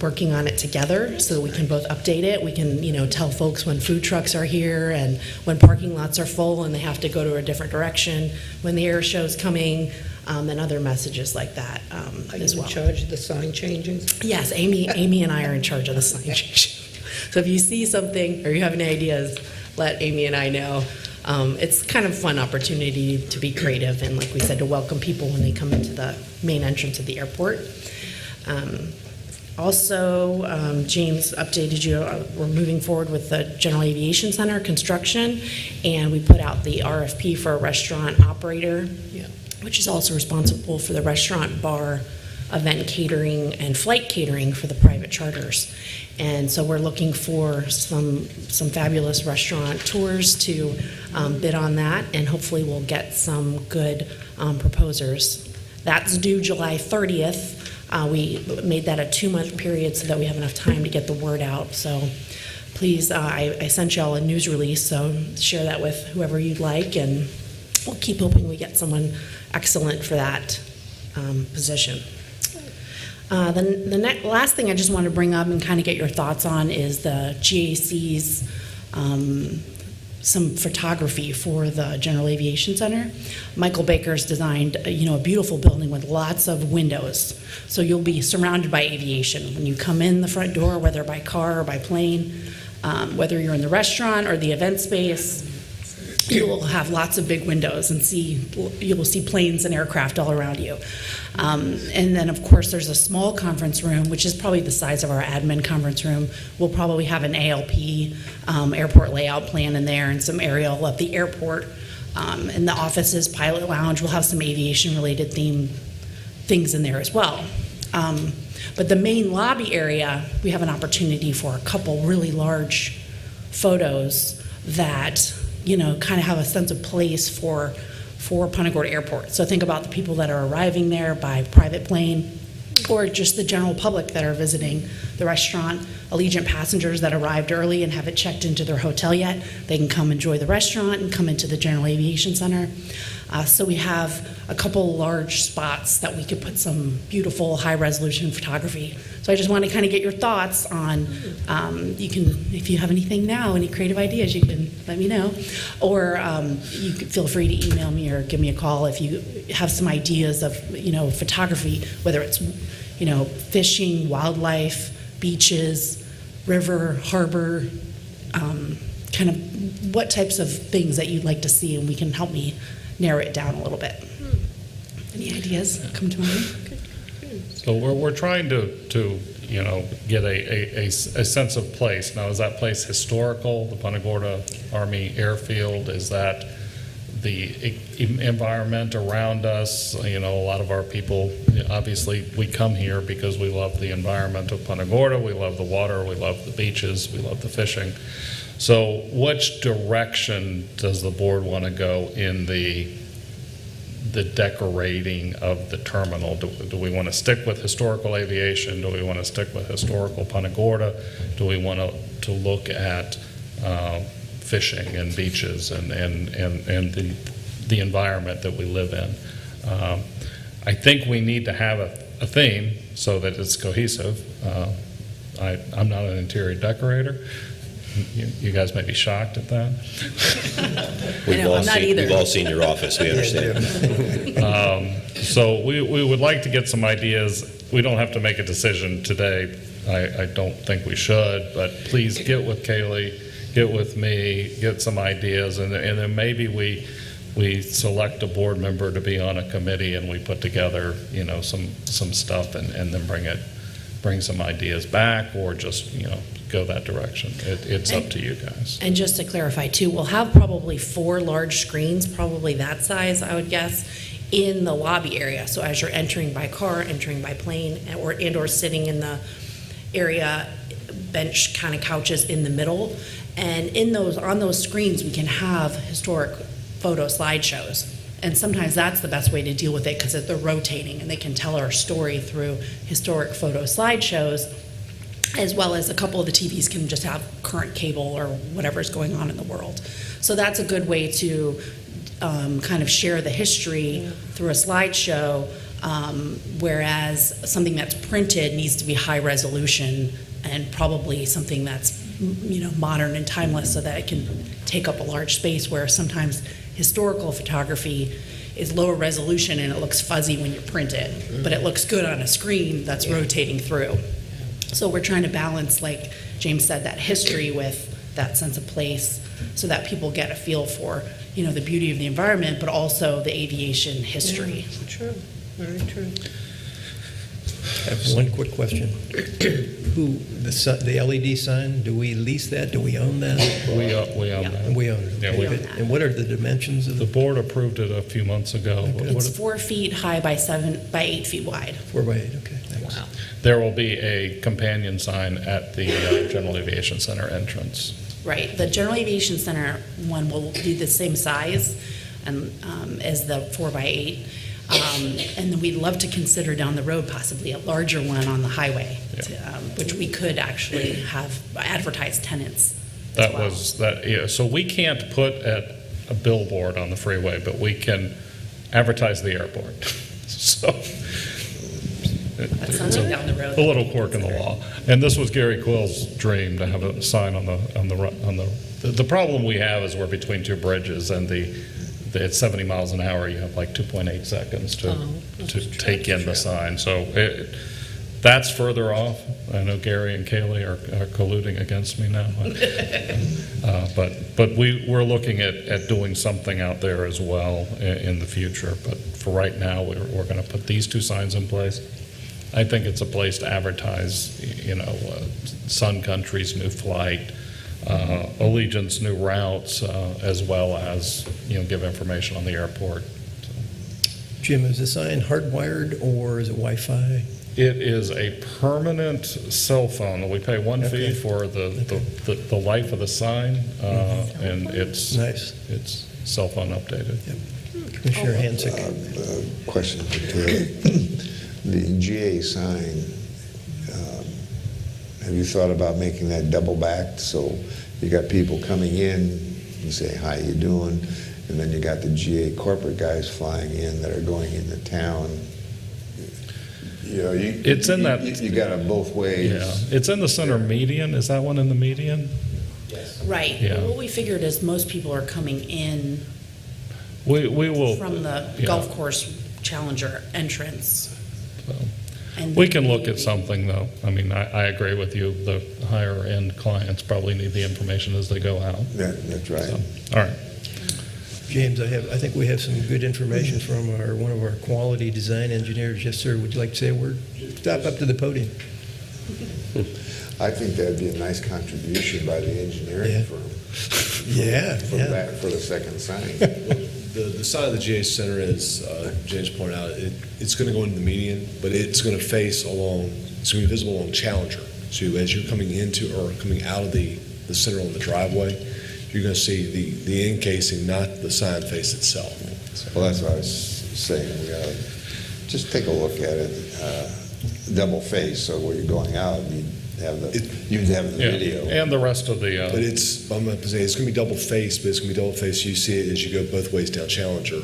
working on it together so that we can both update it. We can, tell folks when food trucks are here and when parking lots are full and they have to go to a different direction, when the air show's coming, and other messages like that as well. Are you in charge of the sign changing? Yes, Amy and I are in charge of the sign changing. So if you see something or you have any ideas, let Amy and I know. It's kind of a fun opportunity to be creative and, like we said, to welcome people when they come into the main entrance of the airport. Also, James updated you, we're moving forward with the General Aviation Center construction, and we put out the RFP for a restaurant operator, which is also responsible for the restaurant, bar, event catering, and flight catering for the private charters. And so we're looking for some fabulous restaurant tours to bid on that, and hopefully we'll get some good proposers. That's due July 30th. We made that a 2-month period so that we have enough time to get the word out. So please, I sent y'all a news release, so share that with whoever you'd like, and we'll keep hoping we get someone excellent for that position. The last thing I just want to bring up and kind of get your thoughts on is the GAC's some photography for the General Aviation Center. Michael Baker's designed, a beautiful building with lots of windows. So you'll be surrounded by aviation when you come in the front door, whether by car or by plane, whether you're in the restaurant or the event space. You will have lots of big windows and you will see planes and aircraft all around you. And then, of course, there's a small conference room, which is probably the size of our admin conference room. We'll probably have an ALP, airport layout plan in there, and some aerial of the airport. In the offices, pilot lounge, we'll have some aviation-related things in there as well. But the main lobby area, we have an opportunity for a couple really large photos that kind of have a sense of place for Punta Gorda Airport. So think about the people that are arriving there by private plane, or just the general public that are visiting the restaurant. Allegiant passengers that arrived early and haven't checked into their hotel yet, they can come enjoy the restaurant and come into the General Aviation Center. So we have a couple large spots that we could put some beautiful high-resolution photography. So I just want to kind of get your thoughts on, you can, if you have anything now, any creative ideas, you can let me know. Or you could feel free to email me or give me a call if you have some ideas of, photography, whether it's, fishing, wildlife, beaches, river, harbor, kind of what types of things that you'd like to see, and we can help me narrow it down a little bit. Any ideas come to mind? So we're trying to get a sense of place. Now, is that place historical, the Punta Gorda Army Airfield? Is that the environment around us? A lot of our people, obviously, we come here because we love the environment of Punta Gorda, we love the water, we love the beaches, we love the fishing. So which direction does the board want to go in the decorating of the terminal? Do we want to stick with historical aviation? Do we want to stick with historical Punta Gorda? Do we want to look at fishing and beaches and the environment that we live in? I think we need to have a theme so that it's cohesive. I'm not an interior decorator. You guys may be shocked at that. We've all seen your office, we understand. So we would like to get some ideas. We don't have to make a decision today. I don't think we should, but please get with Kaylee, get with me, get some ideas, and then maybe we select a board member to be on a committee and we put together, some stuff and then bring some ideas back, or just, go that direction. It's up to you guys. And just to clarify too, we'll have probably 4 large screens, probably that size, I would guess, in the lobby area. So as you're entering by car, entering by plane, or sitting in the area, bench kind of couches in the middle. And on those screens, we can have historic photo slideshows. And sometimes that's the best way to deal with it, because they're rotating and they can tell our story through historic photo slideshows, as well as a couple of the TVs can just have current cable or whatever's going on in the world. So that's a good way to kind of share the history through a slideshow, whereas something that's printed needs to be high resolution and probably something that's modern and timeless, so that it can take up a large space, where sometimes historical photography is lower resolution and it looks fuzzy when you print it, but it looks good on a screen that's rotating through. So we're trying to balance, like James said, that history with that sense of place, so that people get a feel for, the beauty of the environment, but also the aviation history. Yeah, true, very true. I have one quick question. The LED sign, do we lease that? Do we own that? We own that. We own it. Yeah, we own that. And what are the dimensions of The board approved it a few months ago. It's 4 feet high by 8 feet wide. 4 by 8? Okay, thanks. Wow. There will be a companion sign at the General Aviation Center entrance. Right. The General Aviation Center one will be the same size as the 4 by 8. And then we'd love to consider down the road possibly a larger one on the highway, which we could actually have advertised tenants. So we can't put a billboard on the freeway, but we can advertise the airport. So That's something down the road. a little quirk in the law. And this was Gary Quill's dream, to have a sign on the problem we have is we're between 2 bridges, and at 70 miles an hour, you have like 2.8 seconds to take in the sign. So that's further off. I know Gary and Kaylee are colluding against me now. But we're looking at doing something out there as well in the future. But for right now, we're going to put these 2 signs in place. I think it's a place to advertise, Sun Country's new flight, Allegiant's new routes, as well as, give information on the airport. Jim, is the sign hardwired or is it Wi-Fi? It is a permanent cell phone. We pay 1 fee for the life of the sign, and it's Nice. It's cell phone updated. Yep. Commissioner Hansick. Question for Taylor. The GA sign, have you thought about making that double backed, so you got people coming in, you say, "How you doing?" and then you got the GA corporate guys flying in that are going into town. It's in that. You got it both ways. Yeah, it's in the center median. Is that one in the median? Right. Yeah. What we figured is most people are coming in We will from the golf course Challenger entrance. So, And We can look at something, though. I mean, I agree with you. The higher-end clients probably need the information as they go out. That's right. So, all right. James, I think we have some good information from one of our quality design engineers. Yes, sir. Would you like to say a word? Stop up to the podium. I think that'd be a nice contribution by the engineering Yeah. firm. Yeah, For the second sign. The sign of the GA Center, as James pointed out, it's going to go into the median, but it's going to face along, it's going to be visible along Challenger. So as you're coming into or coming out of the center on the driveway, you're going to see the encasing, not the sign face itself. Well, that's what I was saying. We gotta just take a look at it, double face, so where you're going out, you'd have the Yeah. video. And the rest of the, But I'm going to say, it's going to be double face, but it's going to be double face. You see it as you go both ways down Challenger.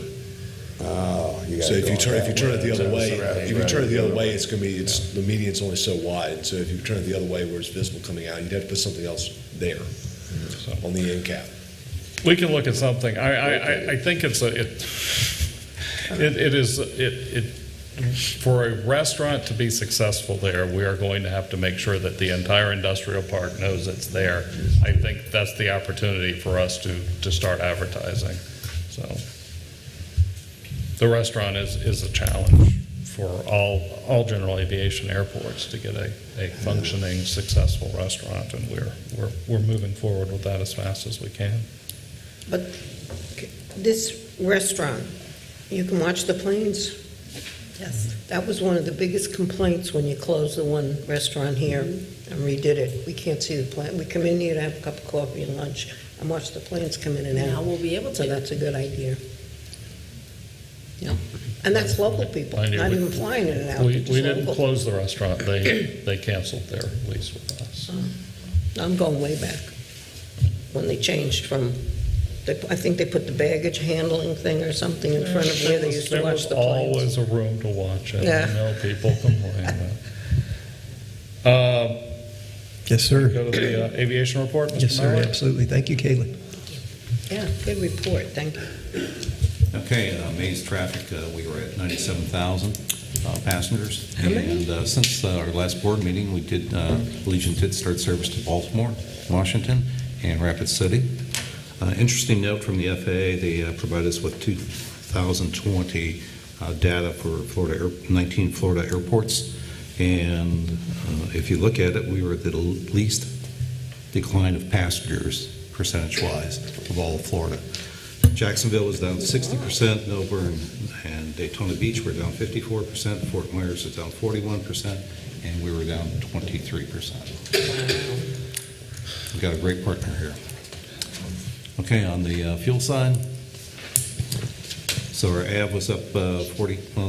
Oh, you gotta So if go you turn it the other way, Right, if you turn it the other way, right. it's going to be, the median's only so wide. So if you turn it the other way where it's visible coming out, you'd have to put something else there on the end cap. we can look at something. I think for a restaurant to be successful there, we are going to have to make sure that the entire industrial park knows it's there. I think that's the opportunity for us to start advertising. So the restaurant is a challenge for all general aviation airports to get a functioning, successful restaurant, and we're moving forward with that as fast as we can. But this restaurant, you can watch the planes. Yes. That was one of the biggest complaints when you closed the one restaurant here and redid it. We can't see the plane. We come in here to have a cup of coffee and lunch and watch the planes come in and out. Now we'll be able So to. that's a good idea. Yeah. And that's local people, Mind you, not we- even flying in and out. We just didn't local. close the restaurant. They canceled their lease with us. I'm going way back, when they changed from, I think they put the baggage handling thing or something in front of where they used to watch the There planes. was always a room to watch it. Yeah. I know people complain. Yes, sir. Go to the aviation report, Mr. Yes, sir. Mallard? Absolutely. Thank you, Kaylee. Yeah, good report, thank you. Okay, May's traffic, we were at 97,000 passengers. How many? And since our last board meeting, Allegiant did start service to Baltimore, Washington, and Rapid City. Interesting note from the FAA, they provided us with 2020 data for 19 Florida airports. And if you look at it, we were at the least decline of passengers, percentage-wise, of all of Florida. Jacksonville was down 60%, Melbourne and Daytona Beach were down 54%, Fort Myers was down 41%, and we were down 23%. We've got a great partner here. Okay, on the fuel side, so our AV was up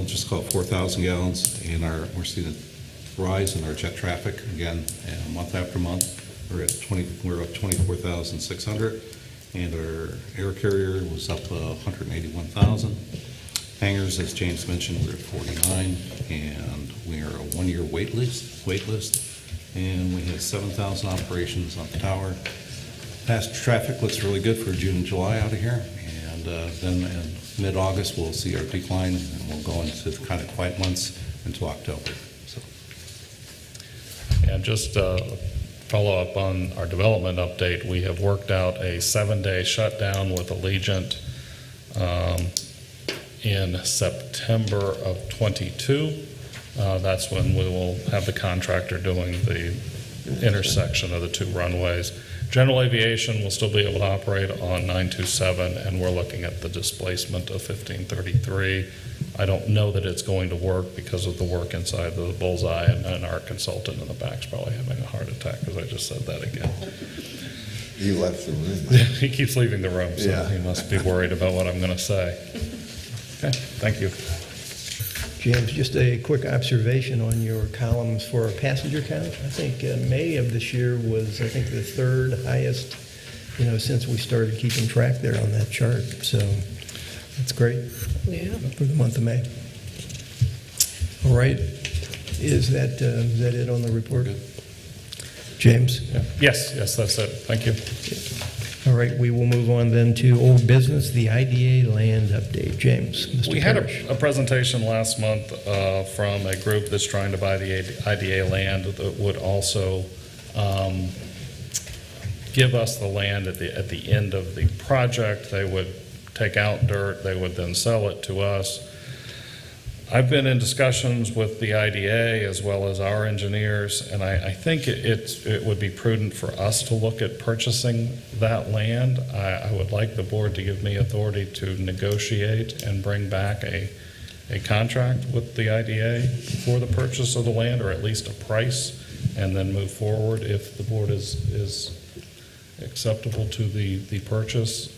just call it 4,000 gallons, and we're seeing a rise in our jet traffic again, month after month. We're up 24,600. And our air carrier was up 181,000. Hangars, as James mentioned, we're at 49, and we are a one-year wait list, and we had 7,000 operations on the tower. Passenger traffic looks really good for June and July out of here, and then in mid-August we'll see our decline, and we'll go into the kind of quiet months until October. So. And just follow up on our development update, we have worked out a 7-day shutdown with Allegiant in September of '22. That's when we will have the contractor doing the intersection of the two runways. General aviation will still be able to operate on 927, and we're looking at the displacement of 1533. I don't know that it's going to work because of the work inside the bullseye, and our consultant in the back's probably having a heart attack because I just said that again. You left the room. He keeps leaving the room, so Yeah. he must be worried about what I'm going to say. Okay, thank you. James, just a quick observation on your columns for passenger count. I think May of this year was, I think, the third highest, since we started keeping track there on that chart. So that's great Yeah. for the month of May. All right. Is that it on the report? James? Yeah. Yes, that's it. Thank you. All right, we will move on then to old business, the IDA land update. James, Mr. We had Parrish. a presentation last month from a group that's trying to buy the IDA land that would also give us the land at the end of the project. They would take out dirt, they would then sell it to us. I've been in discussions with the IDA as well as our engineers, and I think it would be prudent for us to look at purchasing that land. I would like the board to give me authority to negotiate and bring back a contract with the IDA for the purchase of the land, or at least a price, and then move forward if the board is acceptable to the purchase.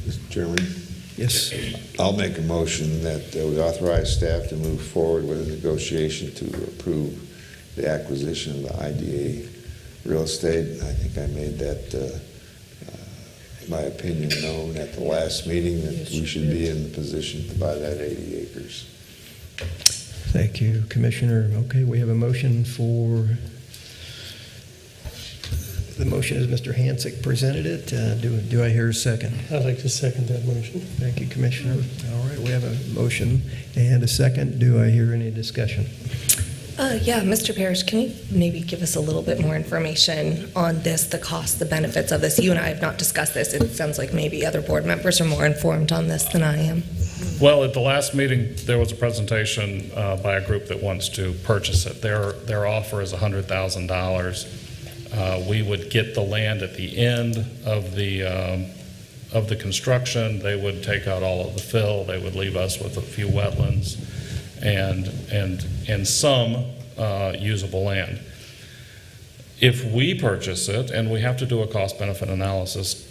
Mr. Chairman? Yes. I'll make a motion that we authorize staff to move forward with a negotiation to approve the acquisition of the IDA real estate. I think I made that, my opinion known at the last meeting, that we should be in the position to buy that 80 acres. Thank you, Commissioner. Okay, we have a motion for, the motion as Mr. Hansick presented it. Do I hear a second? I'd like to second that motion. Thank you, Commissioner. All right, we have a motion and a second. Do I hear any discussion? Yeah, Mr. Parrish, can you maybe give us a little bit more information on this, the cost, the benefits of this? You and I have not discussed this. It sounds like maybe other board members are more informed on this than I am. Well, at the last meeting, there was a presentation by a group that wants to purchase it. Their offer is $100,000. We would get the land at the end of the construction. They would take out all of the fill. They would leave us with a few wetlands and some usable land. If we purchase it, and we have to do a cost-benefit analysis,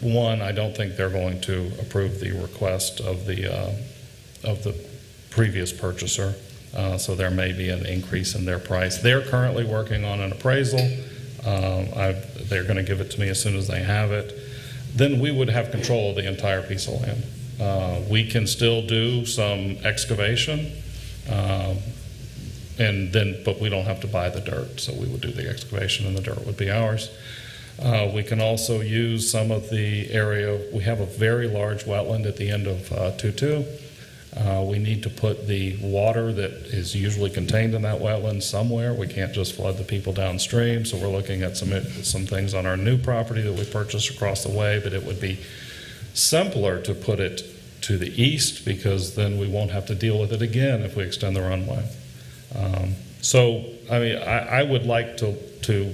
one, I don't think they're going to approve the request of the previous purchaser. So there may be an increase in their price. They're currently working on an appraisal. They're going to give it to me as soon as they have it. Then we would have control of the entire piece of land. We can still do some excavation, but we don't have to buy the dirt. So we would do the excavation and the dirt would be ours. We can also use some of the area. We have a very large wetland at the end of 2-2. We need to put the water that is usually contained in that wetland somewhere. We can't just flood the people downstream, so we're looking at some things on our new property that we purchased across the way, but it would be simpler to put it to the east, because then we won't have to deal with it again if we extend the runway. So, I mean, I would like to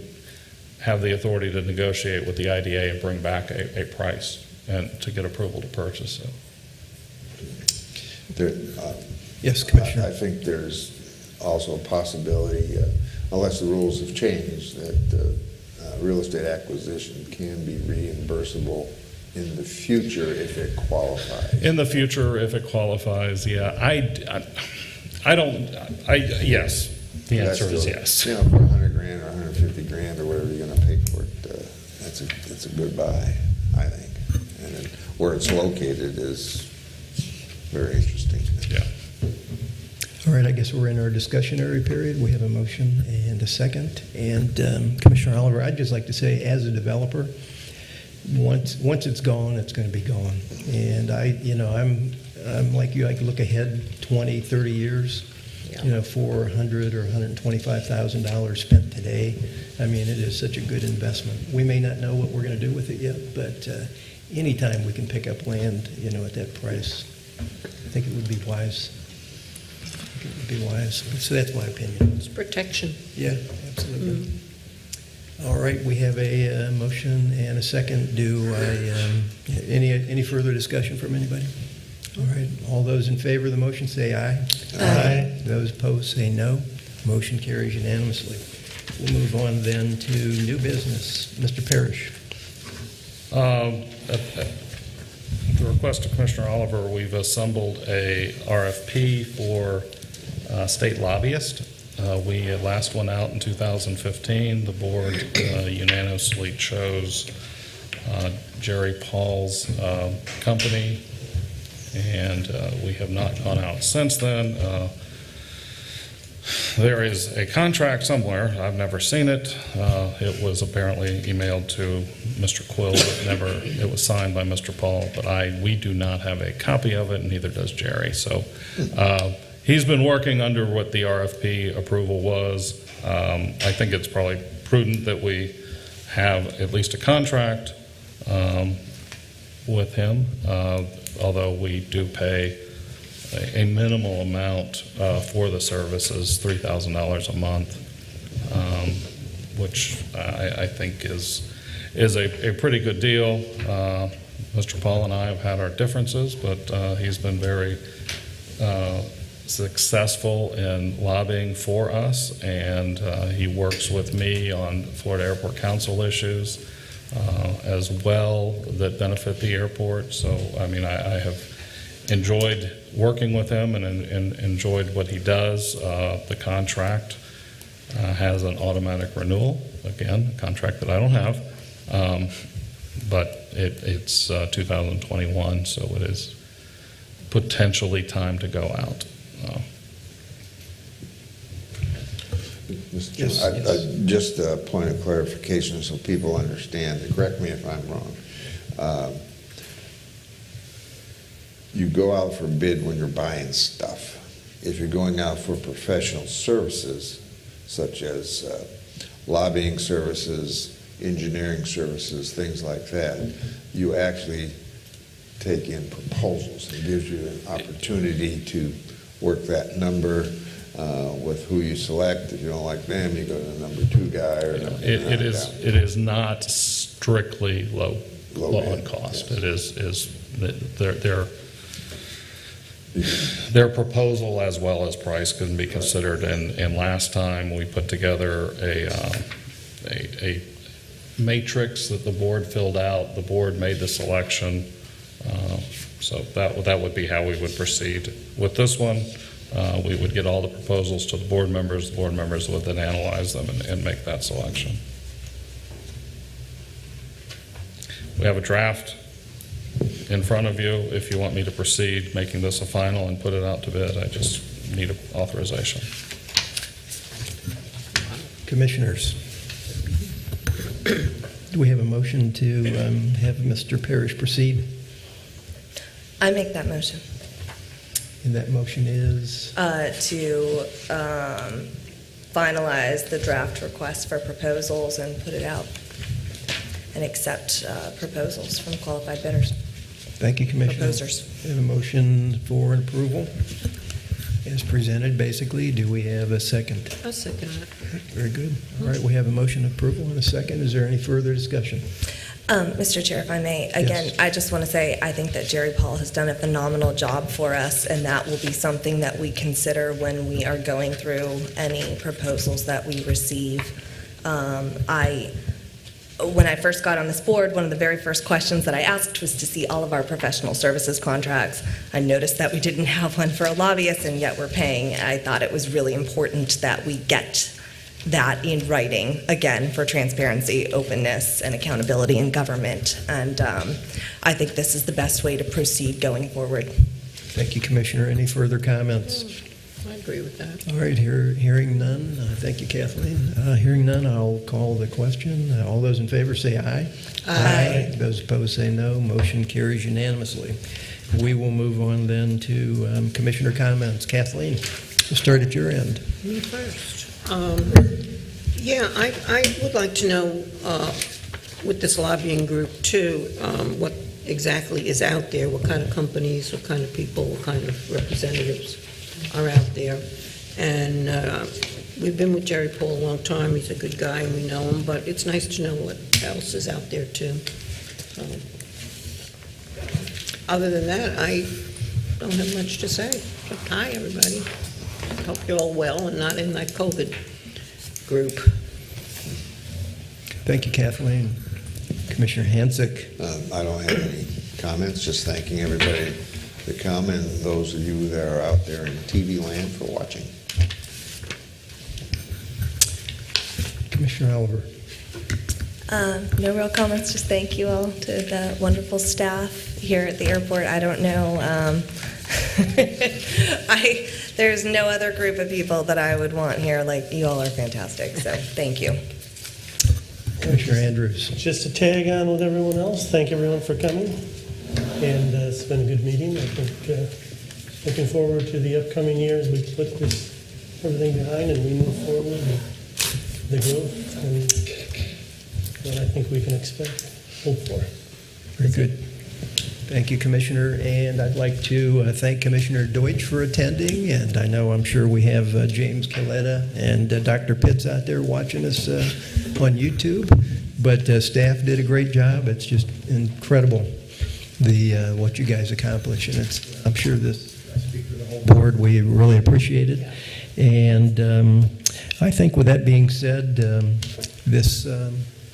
have the authority to negotiate with the IDA and bring back a price and to get approval to purchase it. Yes, Commissioner. I think there's also a possibility, unless the rules have changed, that real estate acquisition can be reimbursable in the future if it qualifies. In the future, if it qualifies, yeah. Yes. The answer is yes. You know, for $100,000 or $150,000 or whatever you're going to pay for it, that's a good buy, I think. And then where it's located is very interesting. Yeah. All right, I guess we're in our discussionary period. We have a motion and a second. And Commissioner Oliver, I'd just like to say, as a developer, once it's gone, it's going to be gone. And I'm like you. I can look ahead 20, 30 years. Yeah. For $100,000 or $125,000 spent today. I mean, it is such a good investment. We may not know what we're going to do with it yet, but anytime we can pick up land, at that price, I think it would be wise. So that's my opinion. It's protection. Yeah, absolutely. All right, we have a motion and a second. Do any further discussion from anybody? All right, all those in favor of the motion say aye. Aye. Those opposed say no. Motion carries unanimously. We'll move on then to new business. Mr. Parrish. At the request of Commissioner Oliver, we've assembled a RFP for state lobbyist. We last went out in 2015. The board unanimously chose Jerry Paul's company, and we have not gone out since then. There is a contract somewhere. I've never seen it. It was apparently emailed to Mr. Quill, but it was signed by Mr. Paul, but we do not have a copy of it, and neither does Jerry. So he's been working under what the RFP approval was. I think it's probably prudent that we have at least a contract with him, although we do pay a minimal amount for the services, $3,000 a month, which I think is a pretty good deal. Mr. Paul and I have had our differences, but he's been very successful in lobbying for us, and he works with me on Florida Airport Council issues as well that benefit the airport. So, I mean, I have enjoyed working with him and enjoyed what he does. The contract has an automatic renewal, again, a contract that I don't have, but it's 2021, so it is potentially time to go out. Mr. Yes, Chairman, yes. Just a point of clarification so people understand, correct me if I'm wrong. You go out for bid when you're buying stuff. If you're going out for professional services, such as lobbying services, engineering services, things like that, you actually take in proposals. It gives you an opportunity to work that number with who you select. If you don't like them, you go to the number 2 guy or number 9 It is not strictly low on cost. Yes. It is their proposal as well as price can be considered. And last time we put together a matrix that the board filled out. The board made the selection. So that would be how we would proceed. With this one, we would get all the proposals to the board members. The board members would then analyze them and make that selection. We have a draft in front of you. If you want me to proceed making this a final and put it out to bid, I just need authorization. Commissioners, do we have a motion to have Mr. Parrish proceed? I make that motion And that motion is? to finalize the draft request for proposals and put it out and accept proposals from qualified bidders. Thank you, Commissioner. Proposers. We have a motion for an approval as presented, basically. Do we have a second? I'll second it. Very good. All right, we have a motion of approval and a second. Is there any further discussion? Mr. Chair, if I may, again, Yes. I just want to say I think that Jerry Paul has done a phenomenal job for us, and that will be something that we consider when we are going through any proposals that we receive. When I first got on this board, one of the very first questions that I asked was to see all of our professional services contracts. I noticed that we didn't have one for a lobbyist, and yet we're paying. I thought it was really important that we get that in writing, again, for transparency, openness, and accountability in government. And I think this is the best way to proceed going forward. Thank you, Commissioner. Any further comments? I agree with that. All right, hearing none. Thank you, Kathleen. Hearing none, I'll call the question. All those in favor say aye. Aye. Those opposed say no. Motion carries unanimously. We will move on then to Commissioner comments. Kathleen, we'll start at your end. Me first. Yeah, I would like to know, with this lobbying group too, what exactly is out there, what kind of companies, what kind of people, what kind of representatives are out there. And we've been with Jerry Paul a long time. He's a good guy and we know him, but it's nice to know what else is out there too. So, other than that, I don't have much to say. But hi, everybody. Hope you're all well and not in that COVID group. Thank you, Kathleen. Commissioner Hansick. I don't have any comments, just thanking everybody that come and those of you that are out there in TV land for watching. Commissioner Oliver. No real comments, just thank you all to the wonderful staff here at the airport. I don't know There's no other group of people that I would want here. Like, you all are fantastic, so thank you. Commissioner Andrews. Just to tag on with everyone else, thank everyone for coming, and it's been a good meeting. I think looking forward to the upcoming years, we put everything behind and we move forward with the growth and what I think we can expect, hope for. Very good. Thank you, Commissioner. And I'd like to thank Commissioner Deutsch for attending. And I'm sure we have James Coletta and Dr. Pitts out there watching us on YouTube. But staff did a great job. It's just incredible what you guys accomplish. And I'm sure I speak for the whole board, we really appreciate it. And I think with that being said, this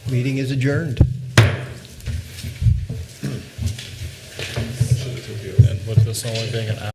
meeting is adjourned. And with this only being an hour.